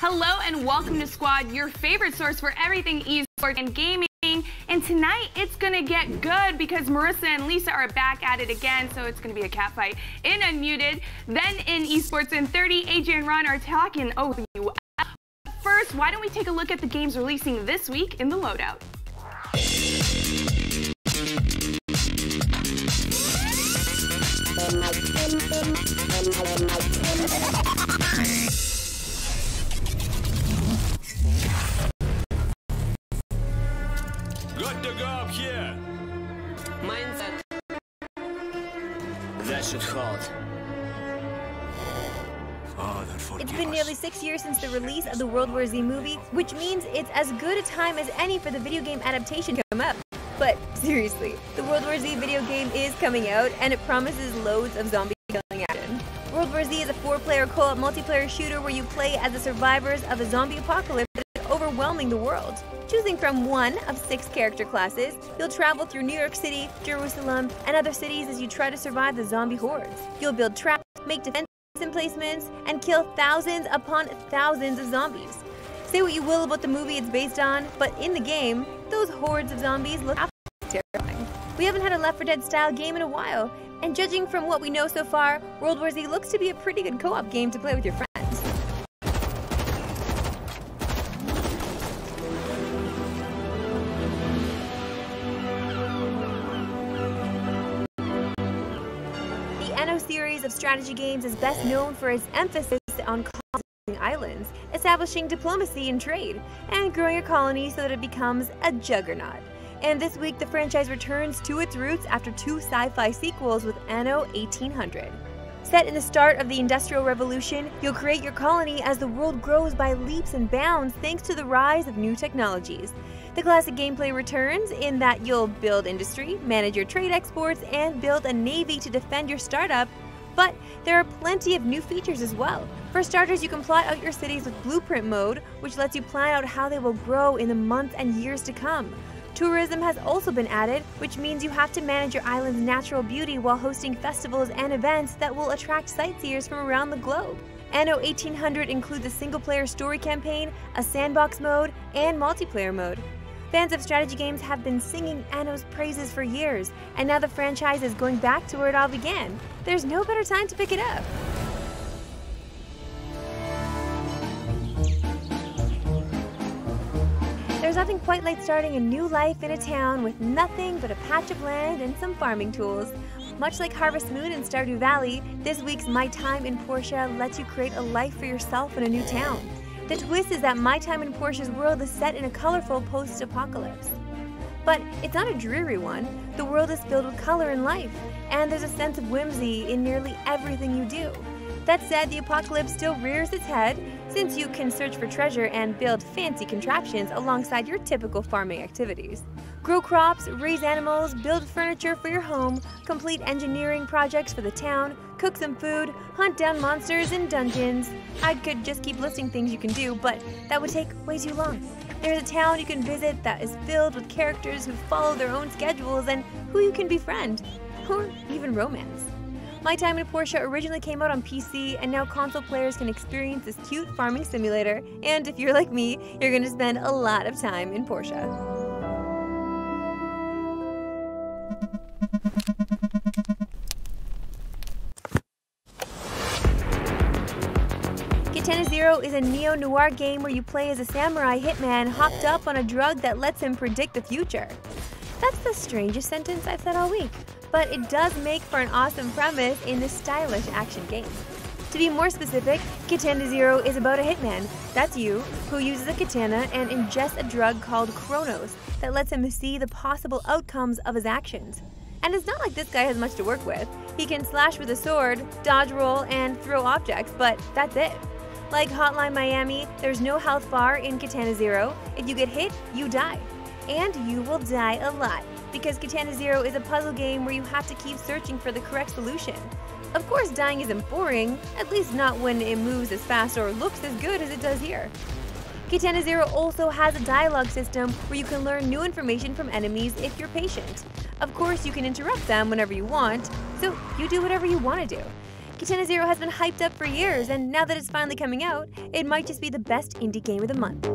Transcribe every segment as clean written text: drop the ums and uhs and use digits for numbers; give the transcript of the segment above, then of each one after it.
Hello and welcome to Squad, your favorite source for everything esports and gaming. And tonight it's gonna get good because Marissa and Lisa are back at it again, so it's gonna be a catfight in Unmuted. Then in Esports in 30, AJ and Ron are talking OUS. First, why don't we take a look at the games releasing this week in the Loadout. Good to go up here. Mindset. That should hold. It's been nearly 6 years since the release of the World War Z movie, which means it's as good a time as any for the video game adaptation to come up. But seriously, the World War Z video game is coming out, and it promises loads of zombie killing action. World War Z is a 4-player co-op multiplayer shooter where you play as the survivors of a zombie apocalypse that is overwhelming the world. Choosing from one of 6 character classes, you'll travel through New York City, Jerusalem, and other cities as you try to survive the zombie hordes. You'll build traps, make defense emplacements, and kill thousands upon thousands of zombies. Say what you will about the movie it's based on, but in the game, those hordes of zombies look absolutely terrifying. We haven't had a Left 4 Dead style game in a while, and judging from what we know so far, World War Z looks to be a pretty good co-op game to play with your friends. Series of strategy games is best known for its emphasis on colonizing islands, establishing diplomacy and trade, and growing a colony so that it becomes a juggernaut. And this week, the franchise returns to its roots after 2 sci-fi sequels with Anno 1800. Set in the start of the Industrial Revolution, you'll create your colony as the world grows by leaps and bounds thanks to the rise of new technologies. The classic gameplay returns in that you'll build industry, manage your trade exports, and build a navy to defend your startup. But there are plenty of new features as well. For starters, you can plot out your cities with Blueprint mode, which lets you plan out how they will grow in the months and years to come. Tourism has also been added, which means you have to manage your island's natural beauty while hosting festivals and events that will attract sightseers from around the globe. Anno 1800 includes a single-player story campaign, a sandbox mode, and multiplayer mode. Fans of strategy games have been singing Anno's praises for years, and now the franchise is going back to where it all began. There's no better time to pick it up. There's nothing quite like starting a new life in a town with nothing but a patch of land and some farming tools. Much like Harvest Moon and Stardew Valley, this week's My Time in Portia lets you create a life for yourself in a new town. The twist is that My Time in Portia's world is set in a colorful post-apocalypse. But it's not a dreary one. The world is filled with color and life, and there's a sense of whimsy in nearly everything you do. That said, the apocalypse still rears its head, since you can search for treasure and build fancy contraptions alongside your typical farming activities. Grow crops, raise animals, build furniture for your home, complete engineering projects for the town, cook some food, hunt down monsters in dungeons. I could just keep listing things you can do, but that would take way too long. There's a town you can visit that is filled with characters who follow their own schedules and who you can befriend, or even romance. My Time in Portia originally came out on PC, and now console players can experience this cute farming simulator, and if you're like me, you're going to spend a lot of time in Portia. Katana Zero is a neo-noir game where you play as a samurai hitman hopped up on a drug that lets him predict the future. That's the strangest sentence I've said all week, but it does make for an awesome premise in this stylish action game. To be more specific, Katana Zero is about a hitman, that's you, who uses a katana and ingests a drug called Chronos that lets him see the possible outcomes of his actions. And it's not like this guy has much to work with. He can slash with a sword, dodge roll, and throw objects, but that's it. Like Hotline Miami, there's no health bar in Katana Zero. If you get hit, you die. And you will die a lot, because Katana Zero is a puzzle game where you have to keep searching for the correct solution. Of course, dying isn't boring, at least not when it moves as fast or looks as good as it does here. Katana Zero also has a dialogue system where you can learn new information from enemies if you're patient. Of course, you can interrupt them whenever you want, so you do whatever you want to do. Katana Zero has been hyped up for years, and now that it's finally coming out, it might just be the best indie game of the month.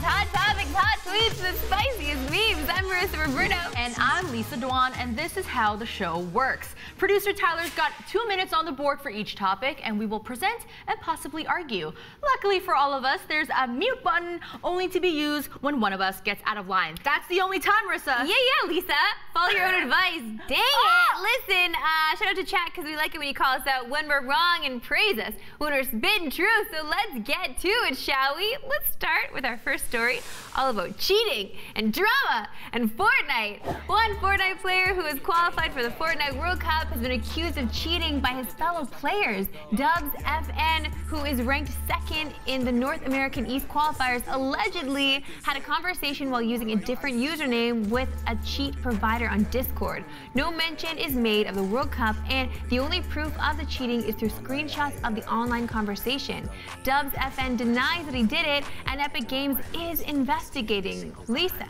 Hot topics, hot tweets, the spiciest memes. I'm Marissa Roberto. And I'm Lisa Dwan, and this is how the show works. Producer Tyler's got 2 minutes on the board for each topic, and we will present and possibly argue. Luckily for all of us, there's a mute button only to be used when one of us gets out of line. That's the only time, Marissa. Yeah, Lisa. Follow your own advice. Dang it. Listen, shout out to chat because we like it when you call us out when we're wrong and praise us when we're spitting truth. So let's get to it, shall we? Let's start with our first story, all about cheating and drama and Fortnite. One Fortnite player who has qualified for the Fortnite World Cup has been accused of cheating by his fellow players. Dubs FN, who is ranked second in the North American East qualifiers, allegedly had a conversation while using a different username with a cheat provider on Discord. No mention is made of the World Cup, and the only proof of the cheating is through screenshots of the online conversation. Dubs FN denies that he did it, and Epic Games is investigating. Lisa,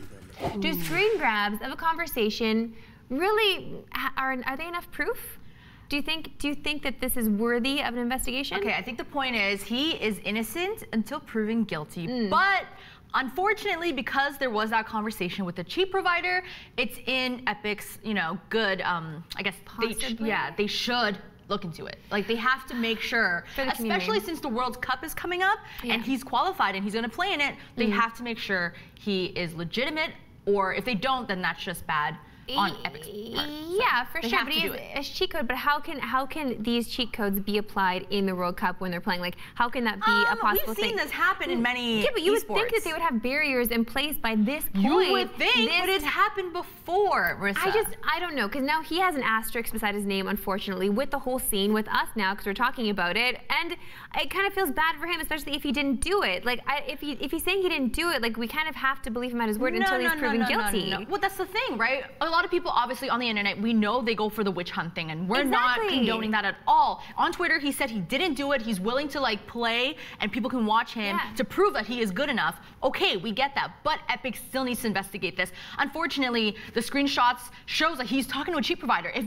do screen grabs of a conversation really are they enough proof? Do you think that this is worthy of an investigation? Okay, I think the point is he is innocent until proven guilty. But unfortunately, because there was that conversation with the cheat provider, it's in Epic's, good, I guess they should look into it. Like, they have to make sure, especially since the World Cup is coming up and he's qualified and he's going to play in it, they have to make sure he is legitimate, or if they don't, then that's just bad on Epic's part. Yeah, for sure. But he is a cheat code. But how can these cheat codes be applied in the World Cup when they're playing? Like, how can that be a possible thing? We've seen this happen in many but you would esports. think that they would have barriers in place by this point. You would think, but it's happened before, Marissa. I don't know, because now he has an asterisk beside his name, unfortunately, with the whole scene with us now, because we're talking about it, and it kind of feels bad for him, especially if he didn't do it. Like, if he's saying he didn't do it, like, we kind of have to believe him at his word until he's proven guilty. No. Well, that's the thing, right? A lot of people, obviously, on the internet, we know they go for the witch hunt thing, and we're not condoning that at all. On Twitter, he said he didn't do it. He's willing to, like, play, and people can watch him to prove that he is good enough. Okay, we get that, but Epic still needs to investigate this. Unfortunately, the screenshots shows that he's talking to a cheat provider. If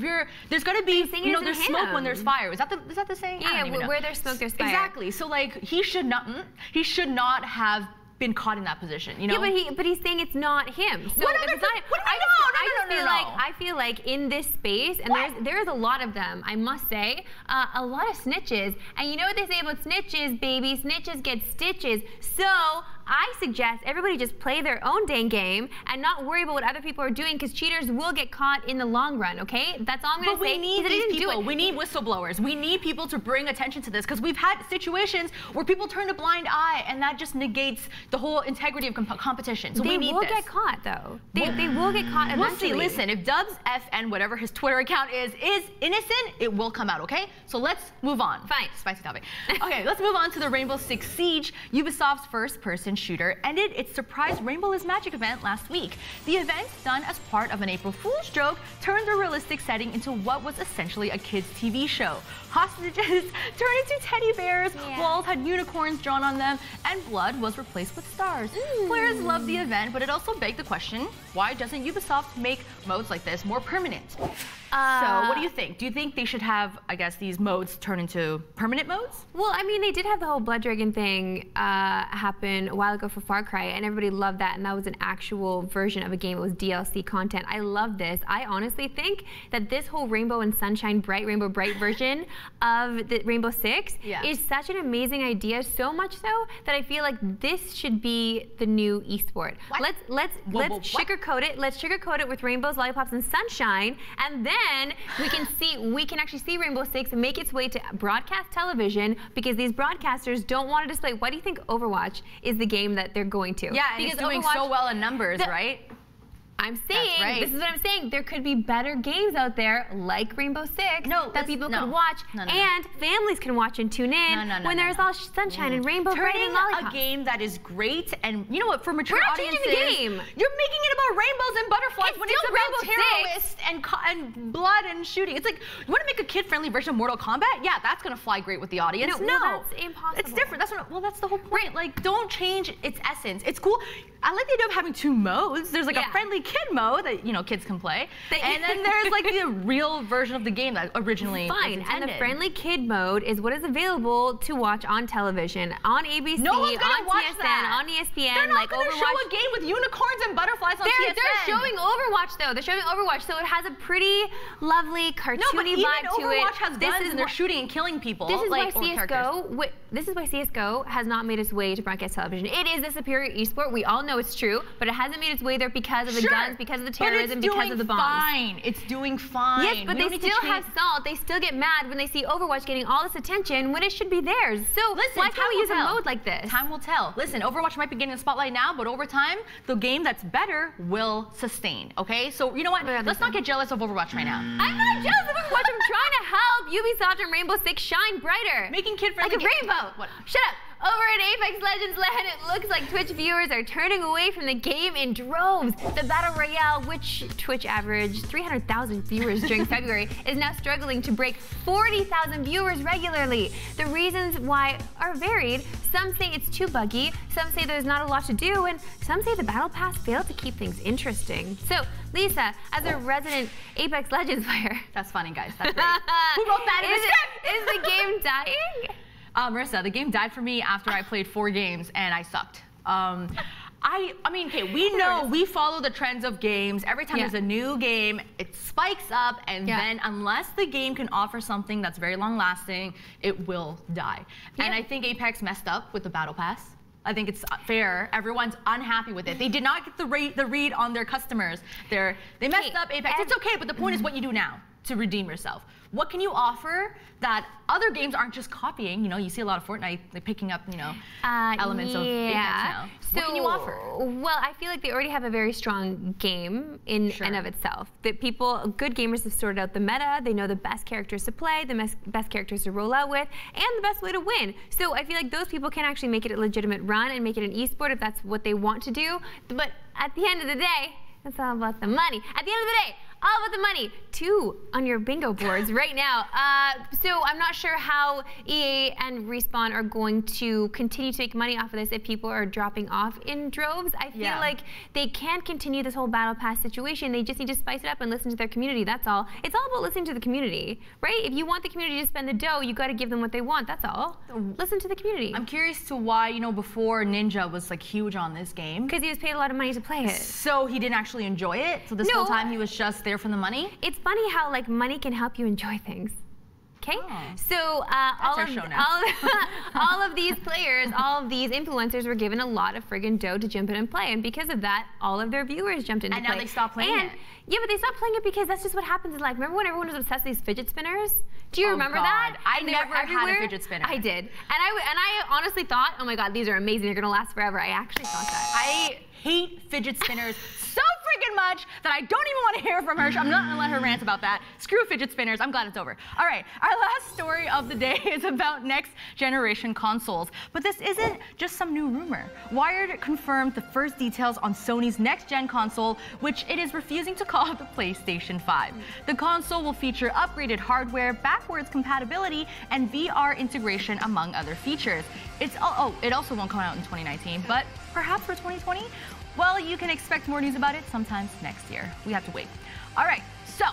there's got to be, you know, there's smoke when there's fire. Is that the saying? Yeah, where there's smoke, there's fire. Exactly. So, like, he should not have been caught in that position, you know? Yeah, but he's saying it's not him. So I feel like in this space, and there's a lot of them, I must say, a lot of snitches. And you know what they say about snitches, baby? Snitches get stitches. So I suggest everybody just play their own dang game and not worry about what other people are doing, because cheaters will get caught in the long run, okay? That's all I'm going to say. But we need these people. We need whistleblowers. We need people to bring attention to this, because we've had situations where people turn a blind eye, and that just negates the whole integrity of competition. So we need this. They will get caught, though. They will get caught eventually. We'll see. Listen, if Dubs FN, whatever his Twitter account is innocent, it will come out, okay? So let's move on. Fine. Spicy topic. Okay, let's move on to the Rainbow Six Siege. Ubisoft's first-person shooter ended its surprise Rainbow is Magic event last week. The event, done as part of an April Fool's joke, turned the realistic setting into what was essentially a kids' TV show. Hostages turned into teddy bears, walls had unicorns drawn on them, and blood was replaced with stars. Players loved the event, but it also begged the question, why doesn't Ubisoft make modes like this more permanent? So what do you think? Do you think they should have, I guess, these modes turn into permanent modes? Well, I mean, they did have the whole Blood Dragon thing happen a while ago for Far Cry, and everybody loved that, and that was an actual version of a game. It was DLC content. I love this. I honestly think that this whole Rainbow and Sunshine Bright, Rainbow Bright version of the Rainbow Six is such an amazing idea, so much so that I feel like this should be the new esport. Let's sugarcoat it. Let's sugarcoat it with rainbows, lollipops, and sunshine, and then we can actually see Rainbow Six make its way to broadcast television, because these broadcasters don't want to display. Why do you think Overwatch is the game that they're going to? Yeah, and it's doing so well in numbers, right? I'm saying, this is what I'm saying, there could be better games out there like Rainbow Six that people could watch, and families can watch and tune in when there's all sunshine and rainbow bright and lollipops. A game that is great, and you know what, for mature audiences, the game. You're making it about rainbows and butterflies when it's about terrorists and blood and shooting. It's like, you want to make a kid-friendly version of Mortal Kombat? Yeah, that's going to fly great with the audience. No, that's impossible. It's different. That's the whole point. Like, don't change its essence. It's cool. I like the idea of having two modes. There's like a friendly kid mode that, you know, kids can play, and then there's like the real version of the game that originally was intended. And the friendly kid mode is what is available to watch on television, on ABC, on TSN, on ESPN. They're not going to show a game with unicorns and butterflies on TSN. They're showing Overwatch, though. They're showing Overwatch, so it has a pretty lovely cartoony vibe to it. Overwatch has guns and they're shooting and killing people. This is why CSGO. This is why CSGO has not made its way to broadcast television. It is the superior esport. We all know it's true, but it hasn't made its way there because of the guns, because of the terrorism, because of the bombs. It's doing fine. Yes, but they still have salt. They still get mad when they see Overwatch getting all this attention when it should be theirs. So why can't we use a mode like this? Time will tell. Listen, Overwatch might be getting the spotlight now, but over time, the game that's better will sustain, okay? So you know what? Let's not get jealous of Overwatch right now. I'm not jealous of Overwatch. I'm trying to help Ubisoft and Rainbow Six shine brighter. Making kid-friendly like a rainbow. Shut up. Over at Apex Legends Land, it looks like Twitch viewers are turning away from the game in droves. The Battle Royale, which Twitch averaged 300,000 viewers during February, is now struggling to break 40,000 viewers regularly. The reasons why are varied. Some say it's too buggy, some say there's not a lot to do, and some say the Battle Pass failed to keep things interesting. So, Lisa, as a resident Apex Legends player... That's funny, guys. That's great. Who wrote that in the script? Is the game dying? Marissa, the game died for me after I played 4 games and I sucked. I mean, okay, we know, we follow the trends of games. Every time Yeah. there's a new game, it spikes up, and then unless the game can offer something that's very long-lasting, it will die. And I think Apex messed up with the Battle Pass. I think it's fair. Everyone's unhappy with it. They did not get the read on their customers. They messed up Apex. It's okay, but the point is what you do now to redeem yourself. What can you offer that other games aren't just copying? You know, you see a lot of Fortnite picking up, you know, elements of Apex now. So, what can you offer? Well, I feel like they already have a very strong game in and of itself. That good gamers have sorted out the meta. They know the best characters to play, the best characters to roll out with, and the best way to win. So I feel like those people can actually make it a legitimate run and make it an esport if that's what they want to do. But at the end of the day, it's all about the money. At the end of the day, all about the money. 2 on your bingo boards right now. So I'm not sure how EA and Respawn are going to continue to make money off of this if people are dropping off in droves. I feel like they can't continue this whole battle pass situation. They just need to spice it up and listen to their community. That's all. It's all about listening to the community, right? If you want the community to spend the dough, you got to give them what they want. That's all. Listen to the community. I'm curious to why, you know, before Ninja was like huge on this game. Because he was paid a lot of money to play it. So he didn't actually enjoy it? So this whole time he was just there for the money? It's funny how like money can help you enjoy things. Okay, so all of these players, all of these influencers were given a lot of friggin' dough to jump in and play, and because of that, all of their viewers jumped in to play. And now they stopped playing it. Yeah, but they stopped playing it because that's just what happens in life. Remember when everyone was obsessed with these fidget spinners? Do you remember that? I never had a fidget spinner. I did, and I honestly thought, oh my God, these are amazing. They're gonna last forever. I actually thought that. I hate fidget spinners so freaking much that I don't even want to hear from her. I'm not gonna let her rant about that. Screw fidget spinners. I'm glad it's over. All right, our last story of the day is about next generation consoles. But this isn't just some new rumor. Wired confirmed the first details on Sony's next gen console, which it is refusing to call the PlayStation 5. The console will feature upgraded hardware, backwards compatibility, and VR integration, among other features. It also won't come out in 2019, but perhaps for 2020? Well, you can expect more news about it sometime next year. We have to wait. All right, so,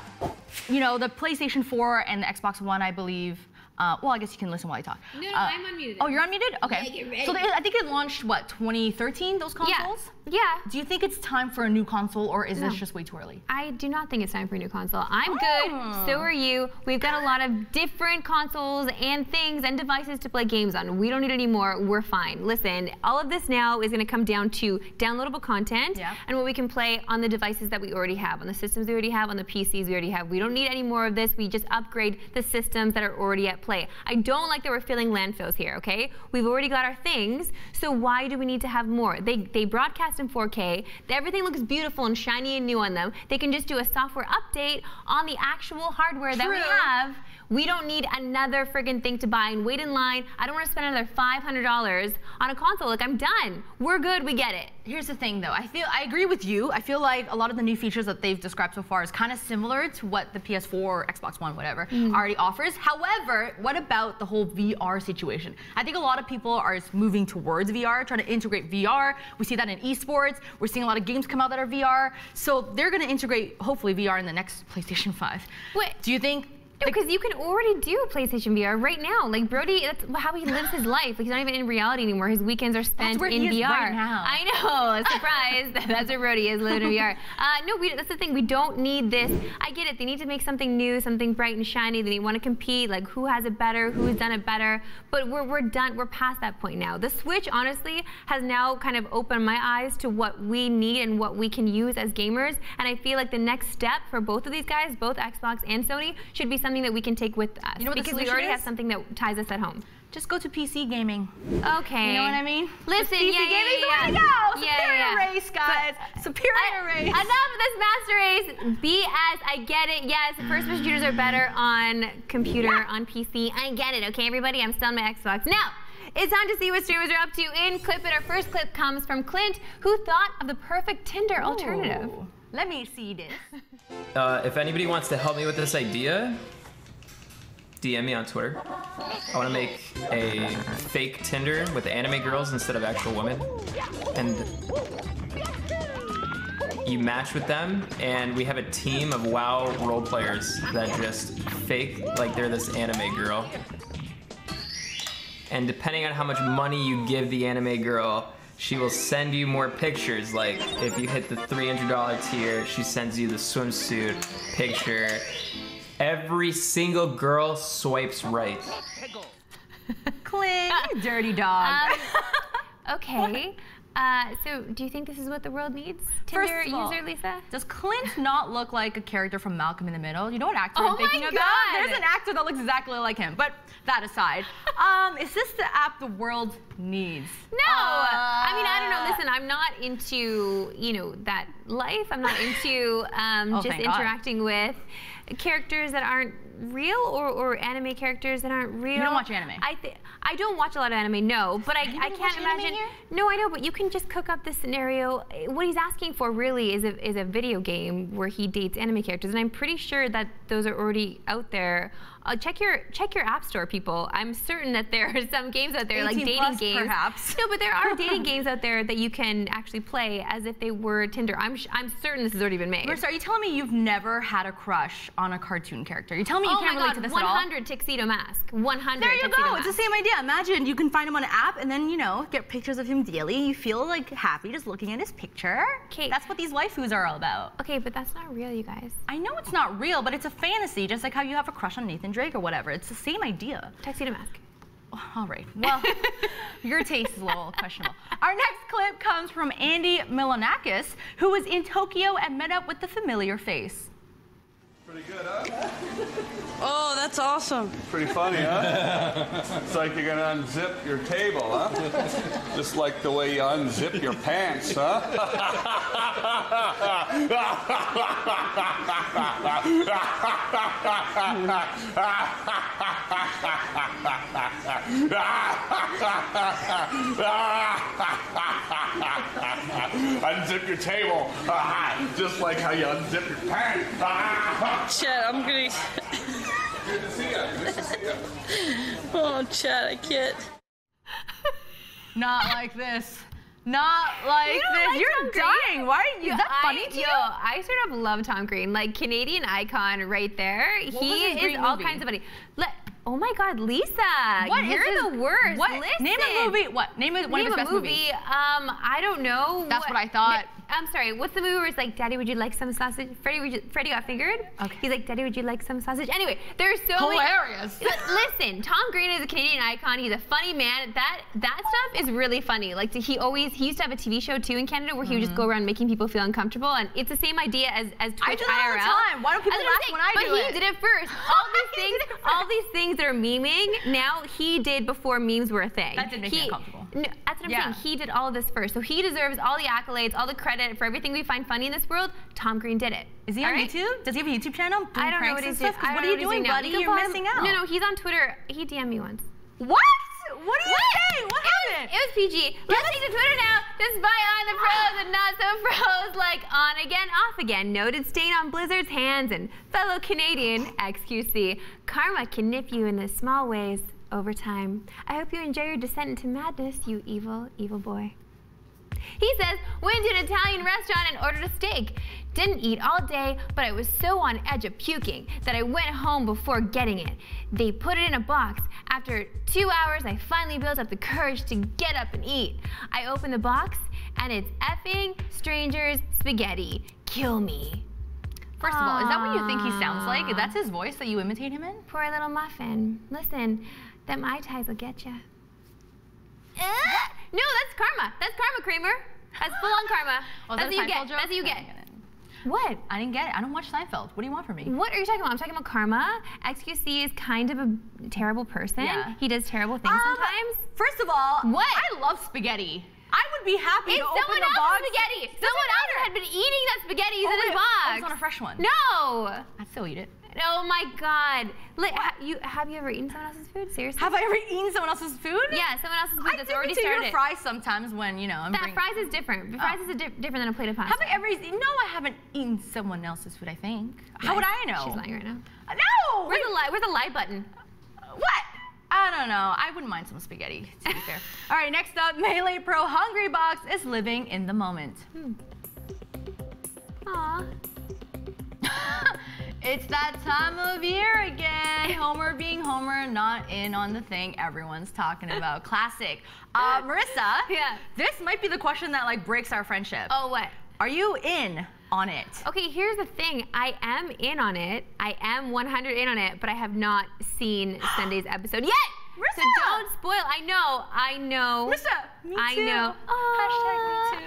you know, the PlayStation 4 and the Xbox One, I believe, well, I guess you can listen while I talk. No, I'm unmuted. Oh, you're unmuted? Okay. Yeah, get ready. So I think it launched, what, 2013, those consoles? Yeah. Do you think it's time for a new console, or is this just way too early? I do not think it's time for a new console. I'm good, so are you. We've got a lot of different consoles and things and devices to play games on. We don't need any more, we're fine. Listen, all of this now is gonna come down to downloadable content and what we can play on the devices that we already have, on the systems we already have, on the PCs we already have. We don't need any more of this, we just upgrade the systems that are already at play. I don't like that we're filling landfills here, okay? We've already got our things, so why do we need to have more? They broadcast in 4K, everything looks beautiful and shiny and new on them. They can just do a software update on the actual hardware that we have. We don't need another friggin' thing to buy and wait in line. I don't want to spend another $500 on a console. Like, I'm done. We're good, we get it. Here's the thing, though. I agree with you. I feel like a lot of the new features that they've described so far is kind of similar to what the PS4 or Xbox One, whatever, already offers. However, what about the whole VR situation? I think a lot of people are moving towards VR, trying to integrate VR. We see that in esports. We're seeing a lot of games come out that are VR. So they're going to integrate, hopefully, VR in the next PlayStation 5. Wait. Do you think... Because you can already do PlayStation VR right now. Like, Brody, that's how he lives his life. Like, he's not even in reality anymore. His weekends are spent where in he VR. is right now. I know, surprise. That's where Brody is, living in VR. No, that's the thing. We don't need this. I get it. They need to make something new, something bright and shiny. They want to compete. Like, who has it better? Who's done it better? But we're done. We're past that point now. The Switch, honestly, has now kind of opened my eyes to what we need and what we can use as gamers. And I feel like the next step for both of these guys, both Xbox and Sony, should be something that we can take with us. You know what because we already have something that ties us at home. Just go to PC gaming. Okay. You know what I mean? Listen, PC gaming's the way to go. Superior race, guys. Superior race. Enough of this master race. BS. I get it. Yes, first-person shooters are better on computer, on PC. I get it. Okay, everybody. I'm still on my Xbox. Now, it's time to see what streamers are up to in Clip It. Our first clip comes from Clint, who thought of the perfect Tinder alternative. Let me see this. If anybody wants to help me with this idea, DM me on Twitter. I want to make a fake Tinder with anime girls instead of actual women. And you match with them, and we have a team of WoW role players that just fake like they're this anime girl. And depending on how much money you give the anime girl, she will send you more pictures. Like if you hit the $300 tier, she sends you the swimsuit picture. Every single girl swipes right. Clint, you dirty dog. Okay. So do you think this is what the world needs? Tinder First of all, user Lisa? Does Clint not look like a character from Malcolm in the Middle? You know what actor I'm Oh thinking my about? God. There's an actor that looks exactly like him. But that aside, is this the app the world needs? No. I mean, I don't know. Listen, I'm not into, you know, that life. I'm not into just thank God. interacting with characters that aren't real or anime characters that aren't real. You don't watch anime? I don't watch a lot of anime, no, but I Anybody can't watch anime imagine. here? No, I know, but you can just cook up this scenario. What he's asking for really is a video game where he dates anime characters, and I'm pretty sure that those are already out there. Check your app store, people. I'm certain that there are some games out there like dating plus, games. perhaps. No, but there are dating games out there that you can actually play as if they were Tinder. I'm certain this has already been made. Marissa, are you telling me you've never had a crush on a cartoon character? You telling me you Oh can't my relate God, to this at all? 100 tuxedo mask. 100. There you tuxedo go. mask. It's the same idea. Imagine you can find him on an app and then, you know, get pictures of him daily. You feel like happy just looking at his picture. Okay. That's what these waifus are all about. Okay, but that's not real, you guys. I know it's not real, but it's a fantasy, just like how you have a crush on Nathan Drake or whatever. It's the same idea. Tuxedo mask. All right. Well, your taste is a little questionable. Our next clip comes from Andy Milanakis, who was in Tokyo and met up with the familiar face. Pretty good, huh? Oh, that's awesome. Pretty funny, huh? It's like you're gonna unzip your table, huh? Just like the way you unzip your pants, huh? Unzip your table, just like how you unzip your pants. Chad, I'm gonna... Good to see you. Good to see you. Oh, Chad, I can't. Not like this. Not like You don't this. like You're Tom dying. Green? Why are you? Is that funny to you? I sort of love Tom Green, like Canadian icon right there. What was He his is great all movie? kinds of funny. Oh my God, Lisa, What is you're his- the worst. What? Listen. Name a movie. What? Name one of his best movies. I don't know. That's what I thought. I'm sorry. What's the movie where it's like, Daddy, would you like some sausage? Freddie got fingered. Okay. He's like, Daddy, would you like some sausage? Anyway, there's so Hilarious. many. Listen, Tom Green is a Canadian icon. He's a funny man. That stuff is really funny. Like he used to have a TV show too in Canada where he would just go around making people feel uncomfortable, and it's the same idea as Twitch I do that all the IRL. time. Why don't people That's what I'm laugh when I saying, do it? But he did it first. All these things that are memeing now he did before memes were a thing. That did make me uncomfortable. No, that's what I'm Yeah. saying. He did all of this first, so he deserves all the accolades, all the credit for everything we find funny in this world. Tom Green did it. Is he All on right? YouTube? Does he have a YouTube channel? I don't know what he's doing. What are you doing, buddy? You're missing out. No, he's on Twitter. He DM'd me once. What? What are you saying? What happened? It was PG. Let's take to Twitter now to spy on the pros and not so pros, like on again, off again. Noted stain on Blizzard's hands, and fellow Canadian XQC. Karma can nip you in the small ways over time. I hope you enjoy your descent into madness, you evil, evil boy. He says, went to an Italian restaurant and ordered a steak. Didn't eat all day, but I was so on edge of puking that I went home before getting it. They put it in a box. After 2 hours, I finally built up the courage to get up and eat. I opened the box, and it's effing strangers spaghetti. Kill me. First of all, is that what you think he sounds like? That's his voice that you imitate him in? Poor little muffin. Listen, them Mai Tais will get ya. No, that's karma. That's karma, Kramer. That's full-on karma. Oh, That's what you get. That's what you get. What? I didn't get it. I don't watch Seinfeld. What do you want from me? What are you talking about? I'm talking about karma. XQC is kind of a terrible person. Yeah. He does terrible things sometimes. First of all, What? I love spaghetti. I would be happy It's to open someone the box. else's spaghetti. Someone else had been eating that spaghetti in his wait, box. I was on a fresh one. No. I'd still eat it. Oh my God. Have you ever eaten someone else's food? Seriously? Have I ever eaten someone else's food? Yeah, someone else's food I that's dip already into your started. fries sometimes when, you know, I'm That bringing... fries is different. Fries is different than a plate of pasta. Have I ever eaten... No, I haven't eaten someone else's food, I think. How would I know? She's lying right now. No! Where's the lie? Where's the lie button? What? I don't know. I wouldn't mind some spaghetti, to be fair. All right, next up, Melee Pro Hungry Box is living in the moment. Aw. It's that time of year again. Homer being Homer, not in on the thing everyone's talking about. Classic. Marissa, yeah. This might be the question that like breaks our friendship. Oh, what? Are you in on it? Okay, here's the thing. I am in on it. I am 100 in on it, but I have not seen Sunday's episode yet. Marissa! So don't spoil. I know. Marissa, me too. I know. Hashtag me too.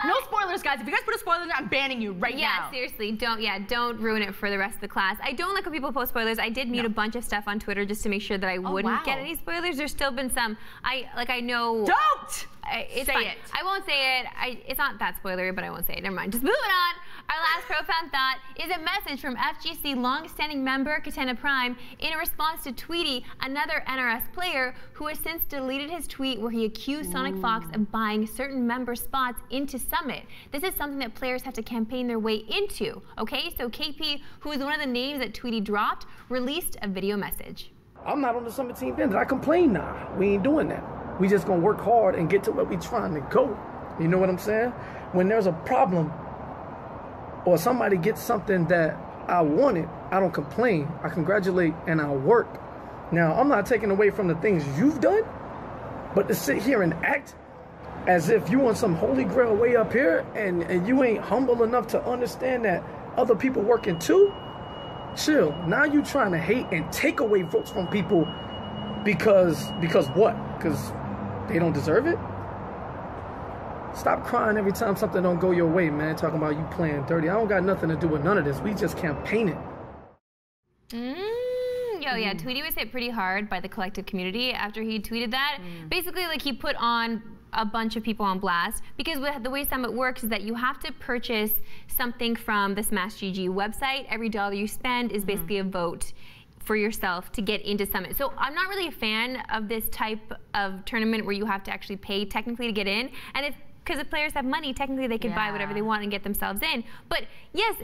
No spoilers, guys. If you guys put a spoiler in there, I'm banning you right now. Yeah, seriously, don't ruin it for the rest of the class. I don't like when people post spoilers. I did mute a bunch of stuff on Twitter just to make sure that I wouldn't get any spoilers. There's still been some. I know. Don't It's say fine. it. I won't say it. It's not that spoilery, but I won't say it. Never mind. Just moving on. Our last profound thought is a message from FGC long-standing member Katana Prime in a response to Tweety, another NRS player who has since deleted his tweet where he accused Sonic Fox of buying certain member spots into Summit. This is something that players have to campaign their way into. Okay, so KP, who is one of the names that Tweety dropped, released a video message. I'm not on the Summit team then. Did I complain? Nah, we ain't doing that. We just gonna work hard and get to where we trying to go. You know what I'm saying? When there's a problem or somebody gets something that I wanted, I don't complain. I congratulate and I work. Now, I'm not taking away from the things you've done, but to sit here and act as if you want some holy grail way up here and you ain't humble enough to understand that other people working too, chill. Now you trying to hate and take away votes from people because what? Because they don't deserve it? Stop crying every time something don't go your way, man. Talking about you playing dirty. I don't got nothing to do with none of this. We just campaigning. Yeah, Tweety was hit pretty hard by the collective community after he tweeted that. Basically, like, he put on a bunch of people on blast because the way Summit works is that you have to purchase something from the Smash GG website. Every dollar you spend is basically a vote for yourself to get into Summit. So I'm not really a fan of this type of tournament where you have to actually pay technically to get in. And because if players have money, technically they can buy whatever they want and get themselves in. But yes,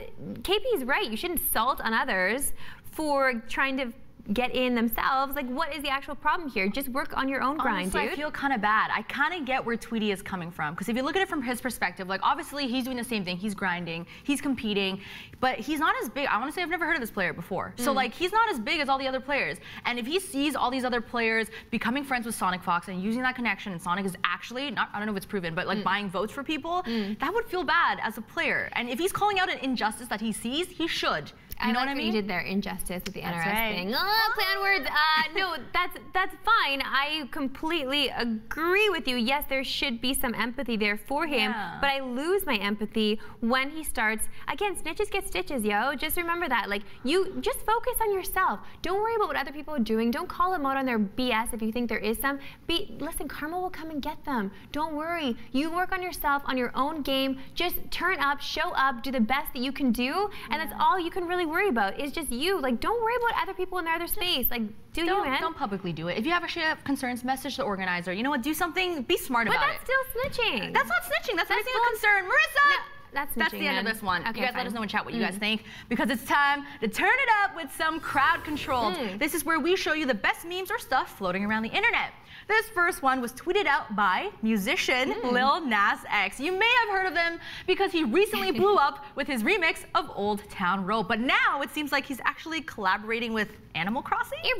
KP is right. You shouldn't salt on others for trying to get in themselves. Like, what is the actual problem here? Just work on your own grind, Honestly, dude. I feel kind of bad. I kind of get where Tweety is coming from. Because if you look at it from his perspective, like, obviously he's doing the same thing. He's grinding, he's competing, but he's not as big. I want to say I've never heard of this player before. So, like, he's not as big as all the other players. And if he sees all these other players becoming friends with Sonic Fox and using that connection, and Sonic is actually, I don't know if it's proven, but like buying votes for people, that would feel bad as a player. And if he's calling out an injustice that he sees, he should. You know what I mean? You did their injustice with the NRS right. thing. Oh, play on words. No, that's fine. I completely agree with you. Yes, there should be some empathy there for him, but I lose my empathy when he starts, again, snitches get stitches, yo. Just remember that. Like, you just focus on yourself. Don't worry about what other people are doing. Don't call them out on their BS if you think there is some. Listen, karma will come and get them. Don't worry. You work on yourself, on your own game. Just turn up, show up, do the best that you can do, and that's all you can really worry about. Is just you. Like, don't worry about other people in their other space. Like, do you, man? Don't publicly do it. If you have concerns, message the organizer. You know what? Do something. Be smart about it. But that's still snitching. That's not snitching. That's raising a concern. Marissa! No, that's snitching, That's the end of this one. Okay, you guys let us know in chat what you guys think, because it's time to turn it up with some crowd control. This is where we show you the best memes or stuff floating around the internet. This first one was tweeted out by musician Lil Nas X. You may have heard of him because he recently blew up with his remix of Old Town Road. But now it seems like he's actually collaborating with Animal Crossing. Yeah.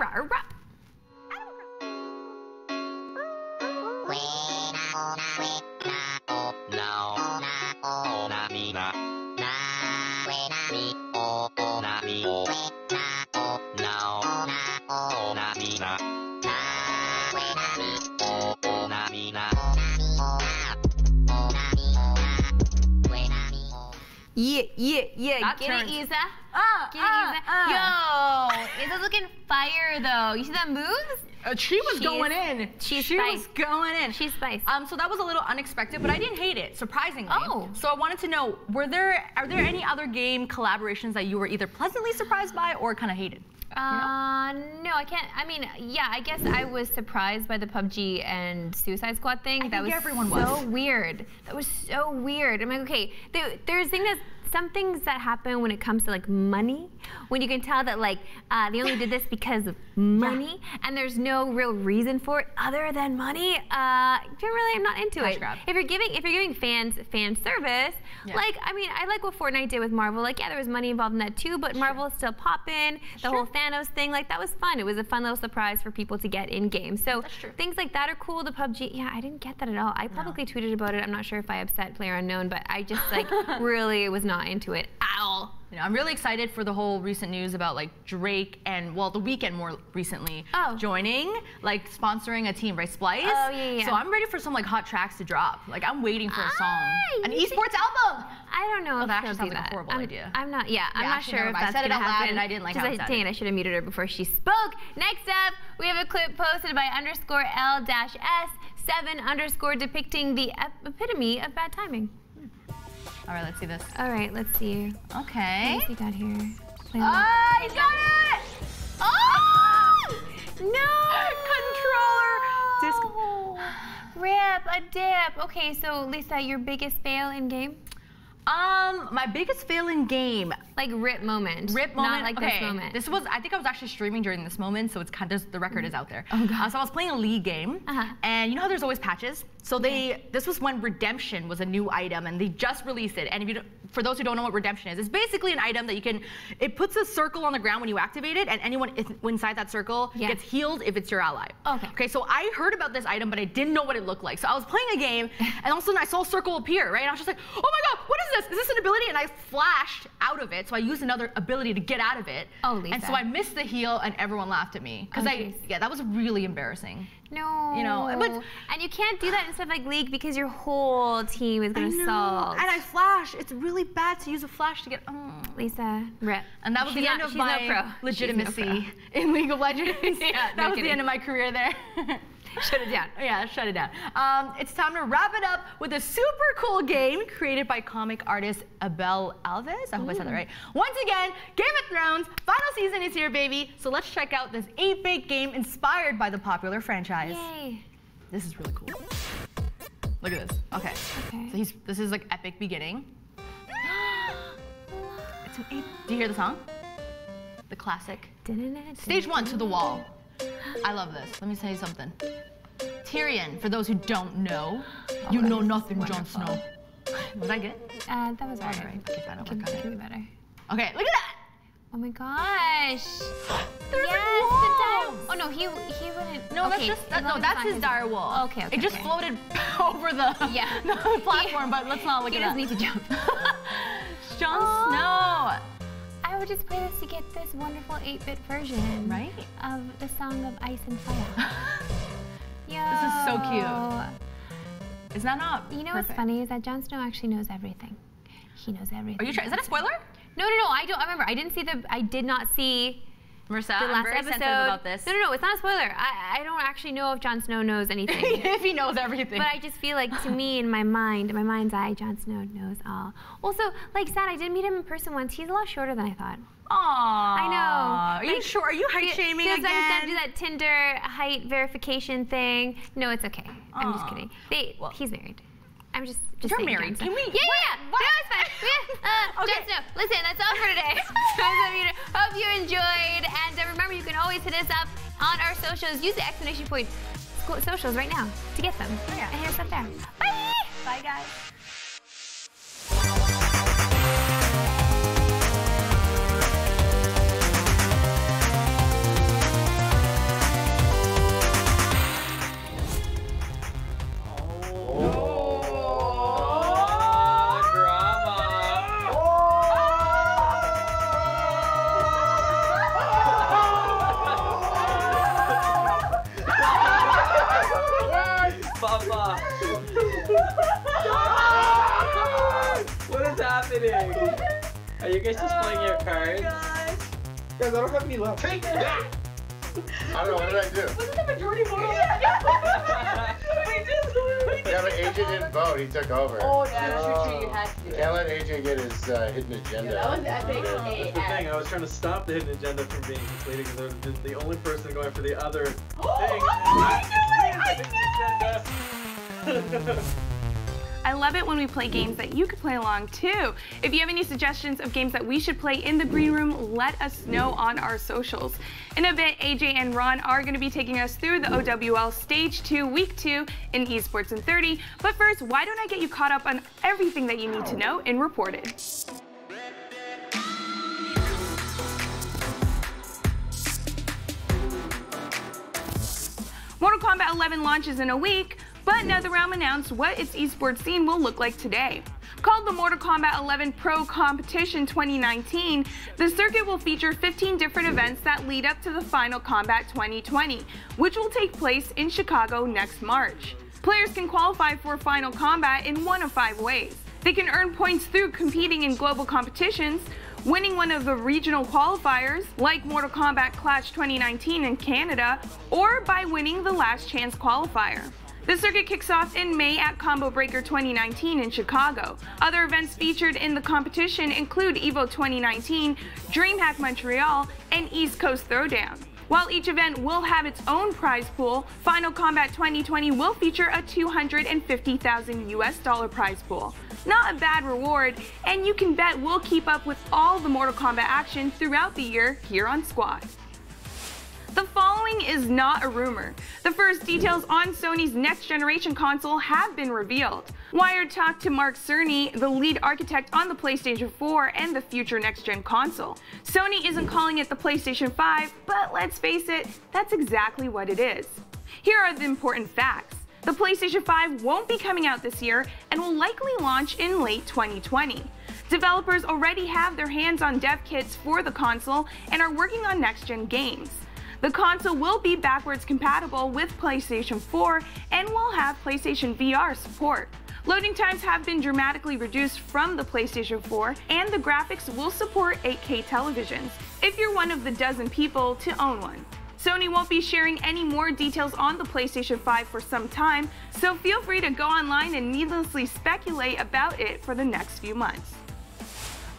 Get it, Isa. Get it, Isa. Yo, Isa's looking fire, though. You see that moves? She was going in. She was going in. She's spice. So that was a little unexpected, but I didn't hate it, surprisingly. Oh. So I wanted to know, are there any other game collaborations that you were either pleasantly surprised by or kind of hated? No, I can't. I mean, yeah, I guess I was surprised by the PUBG and Suicide Squad thing. I think everyone was. So weird. That was so weird. I'm like, okay, there's a thing that some things that happen when it comes to like money, when you can tell that like they only did this because of money, and there's no real reason for it other than money. Generally, I'm not into it. If you're giving fans fan service, like I mean, I like what Fortnite did with Marvel. Like, yeah, there was money involved in that too, but Marvel is still popping. The whole Thanos thing, like that was fun. It was a fun little surprise for people to get in game. So things like that are cool. The PUBG, yeah, I didn't get that at all. I publicly tweeted about it. I'm not sure if I upset PlayerUnknown, but I just like really was not into it at all. You know, I'm really excited for the whole recent news about like Drake and, well, The Weeknd more recently joining, like sponsoring a team, right? Splice. Oh, yeah. So I'm ready for some like hot tracks to drop. Like I'm waiting for a song. An esports album! I don't know if that actually they'll sounds do like that. a horrible idea. I'm not sure if that's I said it gonna out loud happen. and I didn't like how it sounded. Dang it, I should have muted her before she spoke. Next up, we have a clip posted by _L-S7_ depicting the epitome of bad timing. All right, let's see this. All right, let's see. Okay. What else he got here? Oh, he's got it! Oh! No! Controller! Rip, a dip. Okay, so Lisa, your biggest fail in game? My biggest fail in game. Like rip moment. Rip moment. Not like okay. this moment. This was, I think I was actually streaming during this moment, so it's kind of, the record is out there. Oh, God. So I was playing a League game, and you know how there's always patches? So this was when Redemption was a new item, and they just released it. And if you don't, for those who don't know what Redemption is, it's basically an item that you can, it puts a circle on the ground when you activate it, and anyone inside that circle gets healed if it's your ally. Okay, so I heard about this item, but I didn't know what it looked like. So I was playing a game, and all of a sudden I saw a circle appear, right? And I was just like, oh my God, what is this? Is this an ability? And I flashed out of it, so I used another ability to get out of it. Oh, Lisa. And so I missed the heal, and everyone laughed at me. Because that was really embarrassing. No. You know, but and you can't do that in stuff like League because your whole team is gonna solve. And I flash. It's really bad to use a flash to get. Lisa, rip. And that was the end of my legitimacy in League of Legends. That was the end of my career there. Shut it down. Yeah, shut it down. It's time to wrap it up with a super cool game created by comic artist Abel Alves. I hope I said that right. Once again, Game of Thrones final season is here, baby. So let's check out this 8-bit game inspired by the popular franchise. Yay. This is really cool. Look at this. Okay. So this is like epic beginning. It's an 8. Do you hear the song? The classic. Stage 1, To the Wall. I love this. Let me tell you something. Tyrion, for those who don't know, you know nothing, Jon Snow. Was that good? That was all right. Okay, fine, I'll work on it. Give me better. Okay, look at that! Oh my gosh. There's yes, a wall! Oh no, he wouldn't. No, okay, that's his dire wall. Okay. It just floated over the platform, but let's not look at that. He doesn't need to jump. Jon Snow! I would just play this to get this wonderful 8-bit version, right, of the Song of Ice and Fire. This is so cute. Is that not? You know what's funny is that Jon Snow actually knows everything. He knows everything. Are you trying? Is that a spoiler? No, I don't. I remember. I did not see. Marissa, the last I'm very episode. sensitive about this. No, it's not a spoiler. I don't actually know if Jon Snow knows anything. If he knows everything. But I just feel like, to me, in my mind's eye, Jon Snow knows all. Also, like, sad, I did meet him in person once. He's a lot shorter than I thought. Aww. I know. Are you sure? Are you height shaming again? I'm do that Tinder height verification thing. No, it's okay. I'm just kidding. He's married. I'm just You're saying, married. Jon Can we? Yeah. No, it's fine. Jon Snow, listen, that's all for today. Hope you enjoyed. And remember, you can always hit us up on our socials. Use the exclamation point socials right now to get them. And hit us up there. Bye. Bye, guys. What is happening? Are you guys just playing your cards? Guys, I don't have any left. Take that! I don't know, what did I do? wasn't the majority vote on that? Yeah, but Agent didn't vote, he took over. Oh, that's true, you had to do Can't let Agent get his hidden agenda. that was epic. That's the thing, I was trying to stop the hidden agenda from being completed because I was the only person going for the other thing. I knew it! I love it when we play games that you could play along too. If you have any suggestions of games that we should play in the green room, let us know on our socials. In a bit, AJ and Ron are going to be taking us through the OWL Stage 2, Week 2 in Esports in 30. But first, why don't I get you caught up on everything that you need to know in Reported. Mortal Kombat 11 launches in a week, but NetherRealm announced what its esports scene will look like today. Called the Mortal Kombat 11 Pro Competition 2019, the circuit will feature 15 different events that lead up to the Final Combat 2020, which will take place in Chicago next March. Players can qualify for Final Combat in one of 5 ways. They can earn points through competing in global competitions, winning one of the regional qualifiers, like Mortal Kombat Clash 2019 in Canada, or by winning the Last Chance qualifier. The circuit kicks off in May at Combo Breaker 2019 in Chicago. Other events featured in the competition include EVO 2019, DreamHack Montreal, and East Coast Throwdown. While each event will have its own prize pool, Final Combat 2020 will feature a $250,000 US prize pool. Not a bad reward, and you can bet we'll keep up with all the Mortal Kombat action throughout the year here on Squad. The following is not a rumor. The first details on Sony's next generation console have been revealed. Wired talked to Mark Cerny, the lead architect on the PlayStation 4 and the future next-gen console. Sony isn't calling it the PlayStation 5, but let's face it, that's exactly what it is. Here are the important facts. The PlayStation 5 won't be coming out this year and will likely launch in late 2020. Developers already have their hands on dev kits for the console and are working on next-gen games. The console will be backwards compatible with PlayStation 4 and will have PlayStation VR support. Loading times have been dramatically reduced from the PlayStation 4, and the graphics will support 8K televisions, if you're one of the dozen people to own one. Sony won't be sharing any more details on the PlayStation 5 for some time, so feel free to go online and needlessly speculate about it for the next few months.